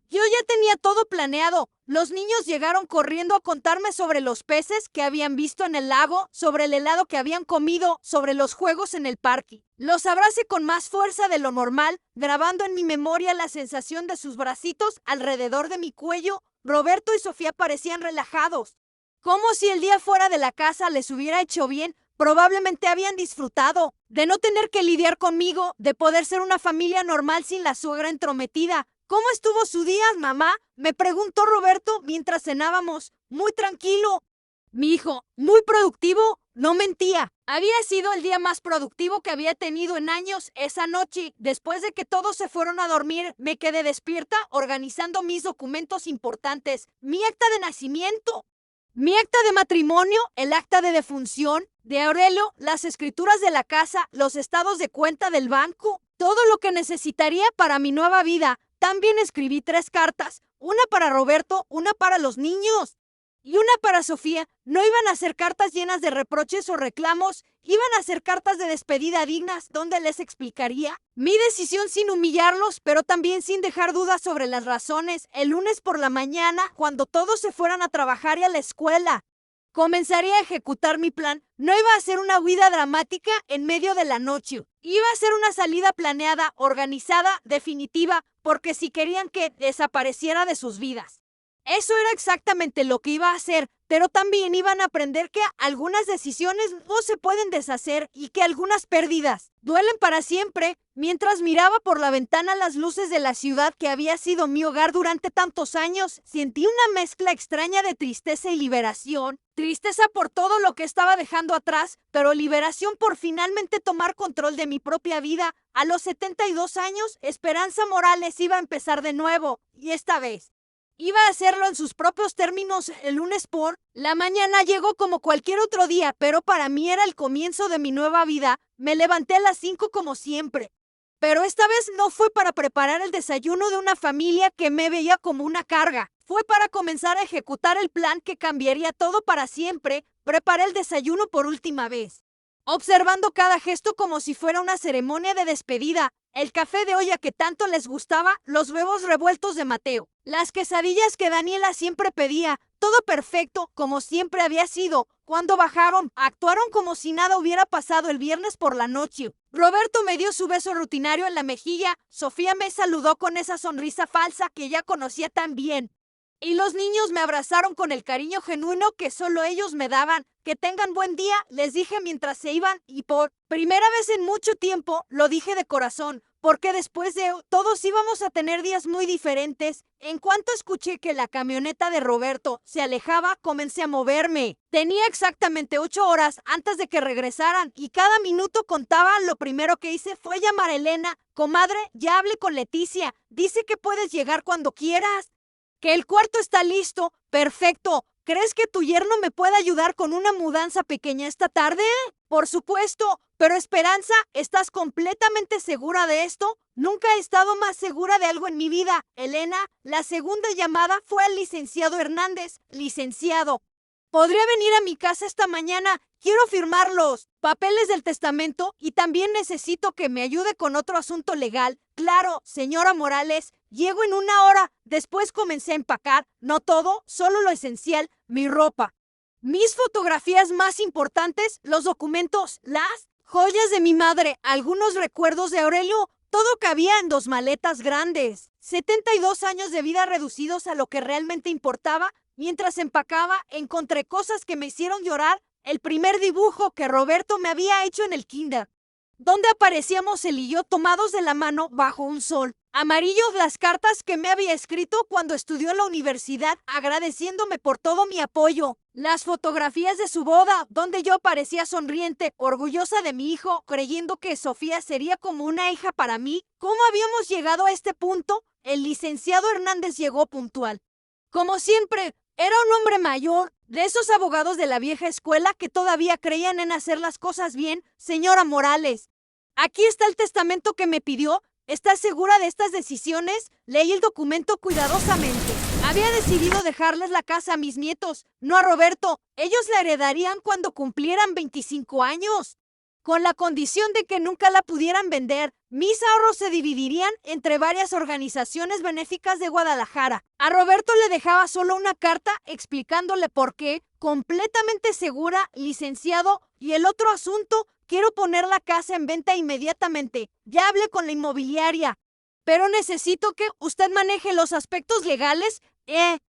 yo ya tenía todo planeado. Los niños llegaron corriendo a contarme sobre los peces que habían visto en el lago, sobre el helado que habían comido, sobre los juegos en el parque. Los abracé con más fuerza de lo normal, grabando en mi memoria la sensación de sus bracitos alrededor de mi cuello. Roberto y Sofía parecían relajados, como si el día fuera de la casa les hubiera hecho bien. Probablemente habían disfrutado de no tener que lidiar conmigo, de poder ser una familia normal sin la suegra entrometida. ¿Cómo estuvo su día, mamá? Me preguntó Roberto mientras cenábamos. Muy tranquilo. Mi hijo, muy productivo. No mentía. Había sido el día más productivo que había tenido en años. Esa noche, después de que todos se fueron a dormir, me quedé despierta organizando mis documentos importantes. Mi acta de nacimiento, mi acta de matrimonio, el acta de defunción de Aurelio, las escrituras de la casa, los estados de cuenta del banco, todo lo que necesitaría para mi nueva vida. También escribí 3 cartas, una para Roberto, una para los niños y una para Sofía. No iban a ser cartas llenas de reproches o reclamos, iban a ser cartas de despedida dignas donde les explicaría mi decisión sin humillarlos, pero también sin dejar dudas sobre las razones. El lunes por la mañana, cuando todos se fueran a trabajar y a la escuela, comenzaría a ejecutar mi plan. No iba a ser una huida dramática en medio de la noche. Iba a ser una salida planeada, organizada, definitiva, porque si querían que desapareciera de sus vidas. Eso era exactamente lo que iba a hacer, pero también iban a aprender que algunas decisiones no se pueden deshacer y que algunas pérdidas duelen para siempre. Mientras miraba por la ventana las luces de la ciudad que había sido mi hogar durante tantos años, sentí una mezcla extraña de tristeza y liberación. Tristeza por todo lo que estaba dejando atrás, pero liberación por finalmente tomar control de mi propia vida. A los 72 años, Esperanza Morales iba a empezar de nuevo, y esta vez iba a hacerlo en sus propios términos. El lunes por la mañana llegó como cualquier otro día, pero para mí era el comienzo de mi nueva vida. Me levanté a las 5 como siempre, pero esta vez no fue para preparar el desayuno de una familia que me veía como una carga. Fue para comenzar a ejecutar el plan que cambiaría todo para siempre. Preparé el desayuno por última vez, observando cada gesto como si fuera una ceremonia de despedida. El café de olla que tanto les gustaba, los huevos revueltos de Mateo, las quesadillas que Daniela siempre pedía, todo perfecto como siempre había sido. Cuando bajaron, actuaron como si nada hubiera pasado el viernes por la noche. Roberto me dio su beso rutinario en la mejilla, Sofía me saludó con esa sonrisa falsa que ya conocía tan bien, y los niños me abrazaron con el cariño genuino que solo ellos me daban. Que tengan buen día, les dije mientras se iban, y por primera vez en mucho tiempo lo dije de corazón. porque después de todos íbamos a tener días muy diferentes. En cuanto escuché que la camioneta de Roberto se alejaba, comencé a moverme. Tenía exactamente 8 horas antes de que regresaran y cada minuto contaba. Lo primero que hice fue llamar a Elena. Comadre, ya hablé con Leticia. Dice que puedes llegar cuando quieras. Que el cuarto está listo. Perfecto. ¿Crees que tu yerno me puede ayudar con una mudanza pequeña esta tarde? Por supuesto. Pero Esperanza, ¿estás completamente segura de esto? Nunca he estado más segura de algo en mi vida. Elena, la segunda llamada fue al licenciado Hernández. Licenciado, ¿podría venir a mi casa esta mañana? Quiero firmar los papeles del testamento y también necesito que me ayude con otro asunto legal. Claro, señora Morales, llego en 1 hora. Después comencé a empacar, no todo, solo lo esencial, mi ropa. Mis fotografías más importantes, los documentos, las joyas de mi madre, algunos recuerdos de Aurelio, todo cabía en 2 maletas grandes. 72 años de vida reducidos a lo que realmente importaba. Mientras empacaba, encontré cosas que me hicieron llorar. El primer dibujo que Roberto me había hecho en el kinder, donde aparecíamos él y yo tomados de la mano bajo un sol amarillo, las cartas que me había escrito cuando estudió en la universidad, agradeciéndome por todo mi apoyo. Las fotografías de su boda, donde yo parecía sonriente, orgullosa de mi hijo, creyendo que Sofía sería como una hija para mí. ¿Cómo habíamos llegado a este punto? El licenciado Hernández llegó puntual. Como siempre, era un hombre mayor, de esos abogados de la vieja escuela que todavía creían en hacer las cosas bien. Señora Morales, aquí está el testamento que me pidió. ¿Estás segura de estas decisiones? Leí el documento cuidadosamente. Había decidido dejarles la casa a mis nietos, no a Roberto. Ellos la heredarían cuando cumplieran 25 años, con la condición de que nunca la pudieran vender. Mis ahorros se dividirían entre varias organizaciones benéficas de Guadalajara. A Roberto le dejaba solo una carta explicándole por qué, completamente segura, licenciado, y el otro asunto. Quiero poner la casa en venta inmediatamente. Ya hablé con la inmobiliaria, pero necesito que usted maneje los aspectos legales.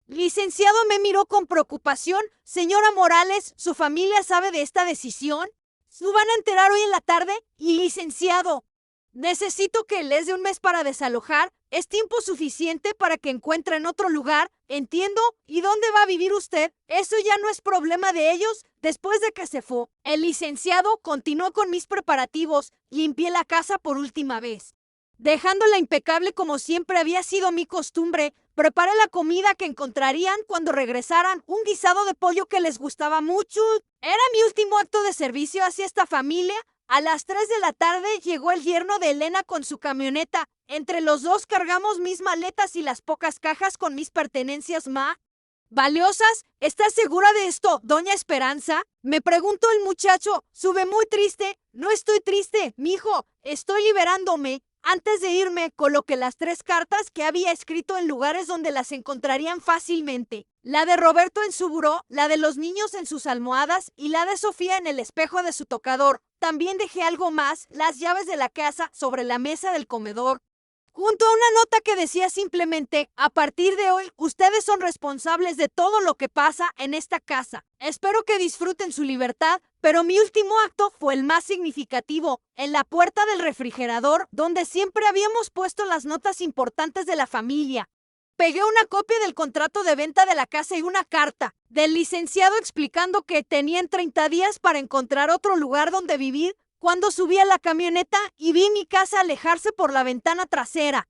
Licenciado me miró con preocupación. Señora Morales, ¿su familia sabe de esta decisión? ¿Se van a enterar hoy en la tarde? Y licenciado, necesito que les dé un mes para desalojar. Es tiempo suficiente para que encuentren otro lugar. Entiendo. ¿Y dónde va a vivir usted? Eso ya no es problema de ellos. Después de que se fue, el licenciado continuó con mis preparativos. Limpié la casa por última vez, dejándola impecable como siempre había sido mi costumbre. Preparé la comida que encontrarían cuando regresaran, un guisado de pollo que les gustaba mucho. Era mi último acto de servicio hacia esta familia. A las 3 de la tarde llegó el yerno de Elena con su camioneta. Entre los dos cargamos mis maletas y las pocas cajas con mis pertenencias más valiosas. ¿Estás segura de esto, doña Esperanza? Me preguntó el muchacho. Sube muy triste. No estoy triste, mijo. Estoy liberándome. Antes de irme, coloqué las 3 cartas que había escrito en lugares donde las encontrarían fácilmente. La de Roberto en su buró, la de los niños en sus almohadas y la de Sofía en el espejo de su tocador. También dejé algo más, las llaves de la casa, sobre la mesa del comedor, junto a una nota que decía simplemente: a partir de hoy, ustedes son responsables de todo lo que pasa en esta casa. Espero que disfruten su libertad, pero mi último acto fue el más significativo. En la puerta del refrigerador, donde siempre habíamos puesto las notas importantes de la familia, pegué una copia del contrato de venta de la casa y una carta del licenciado explicando que tenían 30 días para encontrar otro lugar donde vivir. Cuando subí a la camioneta y vi mi casa alejarse por la ventana trasera,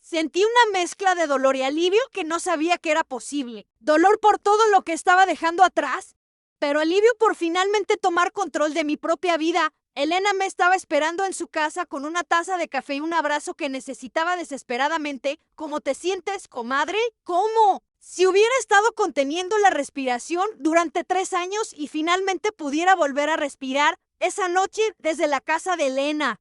sentí una mezcla de dolor y alivio que no sabía que era posible. Dolor por todo lo que estaba dejando atrás, pero alivio por finalmente tomar control de mi propia vida. Elena me estaba esperando en su casa con una taza de café y un abrazo que necesitaba desesperadamente. ¿Cómo te sientes, comadre? ¿Cómo? Si hubiera estado conteniendo la respiración durante 3 años y finalmente pudiera volver a respirar esa noche desde la casa de Elena.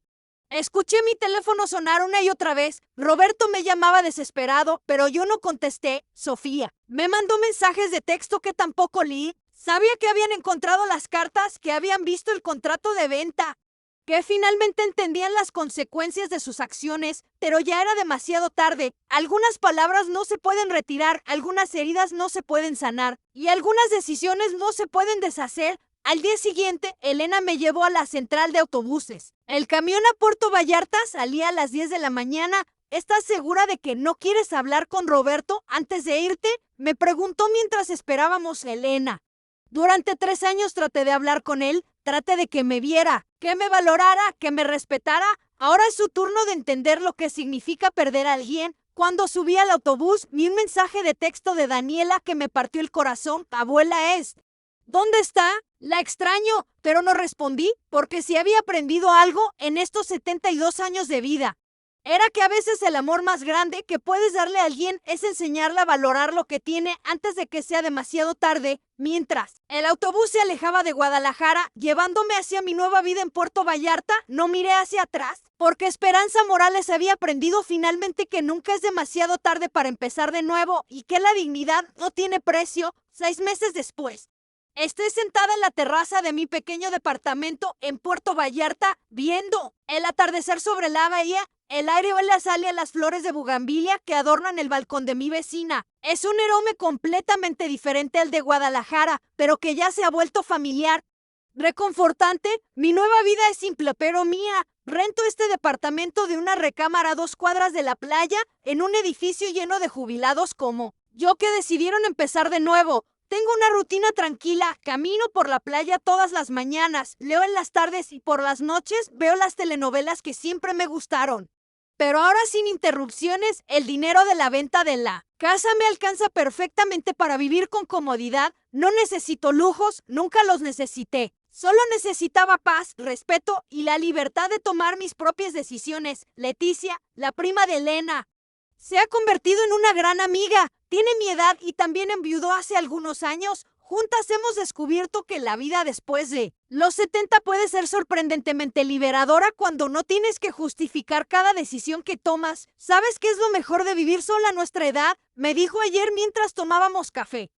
Escuché mi teléfono sonar una y otra vez. Roberto me llamaba desesperado, pero yo no contesté. Sofía me mandó mensajes de texto que tampoco leí. Sabía que habían encontrado las cartas, que habían visto el contrato de venta, que finalmente entendían las consecuencias de sus acciones, pero ya era demasiado tarde. Algunas palabras no se pueden retirar, algunas heridas no se pueden sanar, y algunas decisiones no se pueden deshacer. Al día siguiente, Elena me llevó a la central de autobuses. El camión a Puerto Vallarta salía a las 10 de la mañana. ¿Estás segura de que no quieres hablar con Roberto antes de irte? Me preguntó mientras esperábamos a Elena. Durante 3 años traté de hablar con él, traté de que me viera, que me valorara, que me respetara. Ahora es su turno de entender lo que significa perder a alguien. Cuando subí al autobús, vi un mensaje de texto de Daniela que me partió el corazón. Abuela es. ¿Dónde está? La extraño, pero no respondí porque si había aprendido algo en estos 72 años de vida. Era que a veces el amor más grande que puedes darle a alguien es enseñarle a valorar lo que tiene antes de que sea demasiado tarde. Mientras el autobús se alejaba de Guadalajara, llevándome hacia mi nueva vida en Puerto Vallarta, no miré hacia atrás, porque Esperanza Morales había aprendido finalmente que nunca es demasiado tarde para empezar de nuevo y que la dignidad no tiene precio. 6 meses después, estoy sentada en la terraza de mi pequeño departamento en Puerto Vallarta, viendo el atardecer sobre la bahía. El aire huele a sal y a las flores de bugambilia que adornan el balcón de mi vecina. Es un aroma completamente diferente al de Guadalajara, pero que ya se ha vuelto familiar. Reconfortante, mi nueva vida es simple pero mía. Rento este departamento de una recámara a 2 cuadras de la playa, en un edificio lleno de jubilados como yo que decidieron empezar de nuevo. Tengo una rutina tranquila, camino por la playa todas las mañanas, leo en las tardes y por las noches veo las telenovelas que siempre me gustaron. Pero ahora sin interrupciones, el dinero de la venta de la casa me alcanza perfectamente para vivir con comodidad. No necesito lujos, nunca los necesité. Solo necesitaba paz, respeto y la libertad de tomar mis propias decisiones. Leticia, la prima de Elena, se ha convertido en una gran amiga. Tiene mi edad y también enviudó hace algunos años. Juntas hemos descubierto que la vida después de los 70 puede ser sorprendentemente liberadora cuando no tienes que justificar cada decisión que tomas. ¿Sabes qué es lo mejor de vivir sola a nuestra edad? Me dijo ayer mientras tomábamos café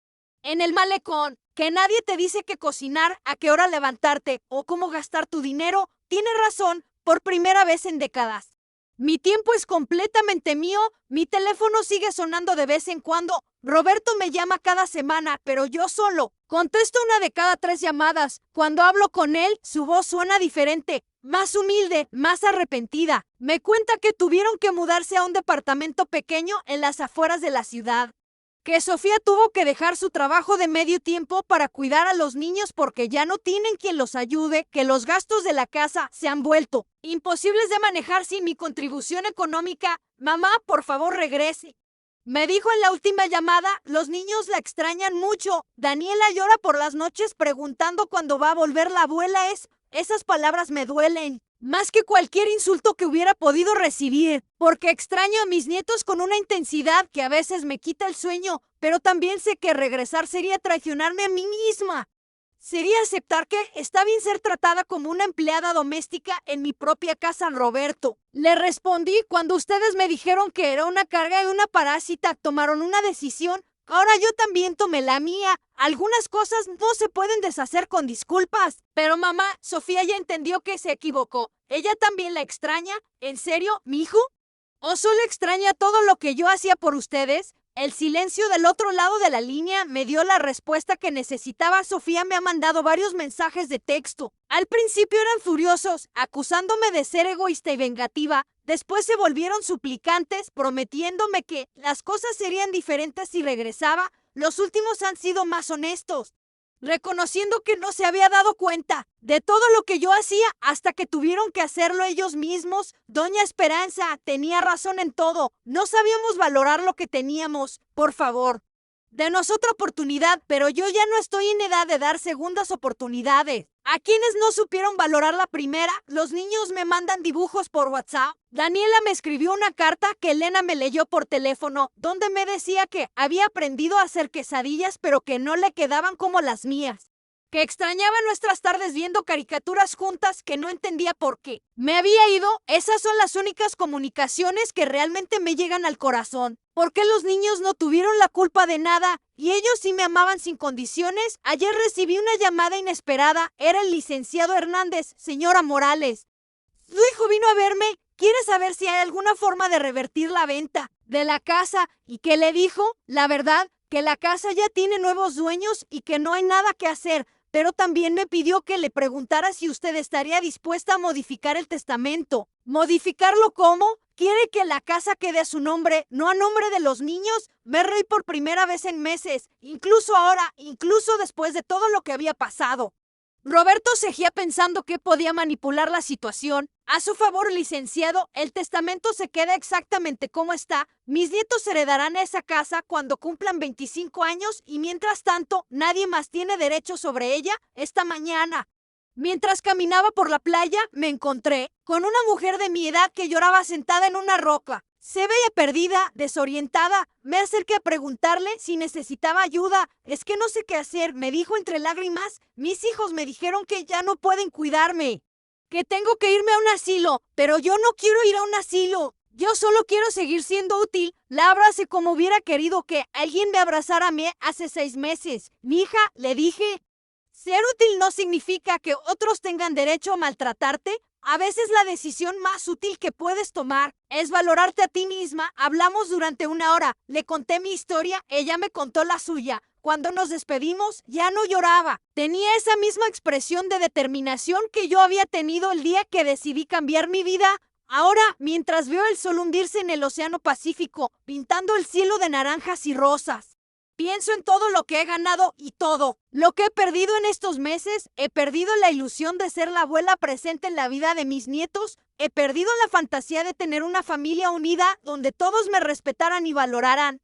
en el malecón, que nadie te dice qué cocinar, a qué hora levantarte o cómo gastar tu dinero. Tiene razón, por primera vez en décadas. Mi tiempo es completamente mío, mi teléfono sigue sonando de vez en cuando. Roberto me llama cada semana, pero yo solo contesto una de cada 3 llamadas. Cuando hablo con él, su voz suena diferente, más humilde, más arrepentida. Me cuenta que tuvieron que mudarse a un departamento pequeño en las afueras de la ciudad. Que Sofía tuvo que dejar su trabajo de medio tiempo para cuidar a los niños porque ya no tienen quien los ayude, que los gastos de la casa se han vuelto imposibles de manejar sin mi contribución económica. Mamá, por favor, regrese. Me dijo en la última llamada, los niños la extrañan mucho. Daniela llora por las noches preguntando cuándo va a volver la abuela. Esas palabras me duelen más que cualquier insulto que hubiera podido recibir, porque extraño a mis nietos con una intensidad que a veces me quita el sueño, pero también sé que regresar sería traicionarme a mí misma. Sería aceptar que está bien ser tratada como una empleada doméstica en mi propia casa, Roberto. Le respondí cuando ustedes me dijeron que era una carga y una parásita, tomaron una decisión. Ahora yo también tomé la mía. Algunas cosas no se pueden deshacer con disculpas. Pero mamá, Sofía ya entendió que se equivocó. ¿Ella también la extraña? ¿En serio, mijo? ¿O solo extraña todo lo que yo hacía por ustedes? El silencio del otro lado de la línea me dio la respuesta que necesitaba. Sofía me ha mandado varios mensajes de texto. Al principio eran furiosos, acusándome de ser egoísta y vengativa. Después se volvieron suplicantes, prometiéndome que las cosas serían diferentes si regresaba. Los últimos han sido más honestos, reconociendo que no se había dado cuenta de todo lo que yo hacía hasta que tuvieron que hacerlo ellos mismos. Doña Esperanza tenía razón en todo. No sabíamos valorar lo que teníamos. Por favor, denos otra oportunidad, pero yo ya no estoy en edad de dar segundas oportunidades. A quienes no supieron valorar la primera, los niños me mandan dibujos por WhatsApp. Daniela me escribió una carta que Elena me leyó por teléfono, donde me decía que había aprendido a hacer quesadillas, pero que no le quedaban como las mías. Que extrañaba nuestras tardes viendo caricaturas juntas, que no entendía por qué. Me había ido. Esas son las únicas comunicaciones que realmente me llegan al corazón. ¿Por qué los niños no tuvieron la culpa de nada? Y ellos sí me amaban sin condiciones. Ayer recibí una llamada inesperada. Era el licenciado Hernández, señora Morales. Su hijo vino a verme. Quiere saber si hay alguna forma de revertir la venta de la casa. ¿Y qué le dijo? La verdad, que la casa ya tiene nuevos dueños y que no hay nada que hacer. pero también me pidió que le preguntara si usted estaría dispuesta a modificar el testamento. ¿Modificarlo cómo? ¿Quiere que la casa quede a su nombre, no a nombre de los niños? Me reí por primera vez en meses, incluso ahora, incluso después de todo lo que había pasado. Roberto seguía pensando que podía manipular la situación. A su favor, licenciado, el testamento se queda exactamente como está. Mis nietos heredarán esa casa cuando cumplan 25 años y mientras tanto, nadie más tiene derecho sobre ella. Esta mañana, mientras caminaba por la playa, me encontré con una mujer de mi edad que lloraba sentada en una roca. Se veía perdida, desorientada. Me acerqué a preguntarle si necesitaba ayuda. Es que no sé qué hacer, me dijo entre lágrimas. Mis hijos me dijeron que ya no pueden cuidarme, que tengo que irme a un asilo, pero yo no quiero ir a un asilo. Yo solo quiero seguir siendo útil. La abracé como hubiera querido que alguien me abrazara a mí hace 6 meses. Mi hija, le dije, ser útil no significa que otros tengan derecho a maltratarte. A veces la decisión más útil que puedes tomar es valorarte a ti misma. Hablamos durante 1 hora. Le conté mi historia, ella me contó la suya. Cuando nos despedimos, ya no lloraba. Tenía esa misma expresión de determinación que yo había tenido el día que decidí cambiar mi vida. Ahora, mientras veo el sol hundirse en el océano Pacífico, pintando el cielo de naranjas y rosas, pienso en todo lo que he ganado y todo lo que he perdido en estos meses. He perdido la ilusión de ser la abuela presente en la vida de mis nietos. He perdido la fantasía de tener una familia unida donde todos me respetaran y valoraran.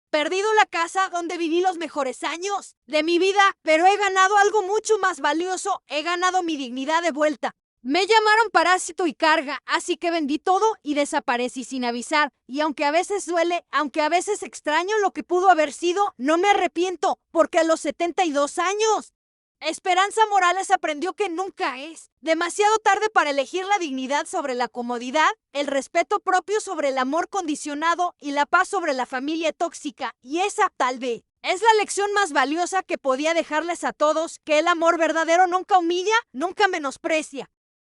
Perdido la casa donde viví los mejores años de mi vida, pero he ganado algo mucho más valioso. He ganado mi dignidad de vuelta. Me llamaron parásito y carga, así que vendí todo y desaparecí sin avisar. Y aunque a veces duele, aunque a veces extraño lo que pudo haber sido, no me arrepiento, porque a los 72 años, Esperanza Morales aprendió que nunca es demasiado tarde para elegir la dignidad sobre la comodidad, el respeto propio sobre el amor condicionado y la paz sobre la familia tóxica. Y esa, tal vez, es la lección más valiosa que podía dejarles a todos, que el amor verdadero nunca humilla, nunca menosprecia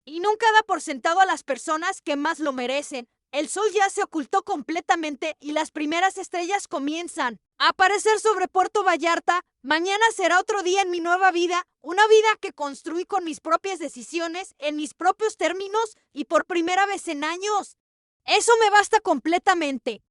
y nunca da por sentado a las personas que más lo merecen. El sol ya se ocultó completamente y las primeras estrellas comienzan a aparecer sobre Puerto Vallarta. Mañana será otro día en mi nueva vida, una vida que construí con mis propias decisiones, en mis propios términos y por primera vez en años. Eso me basta completamente.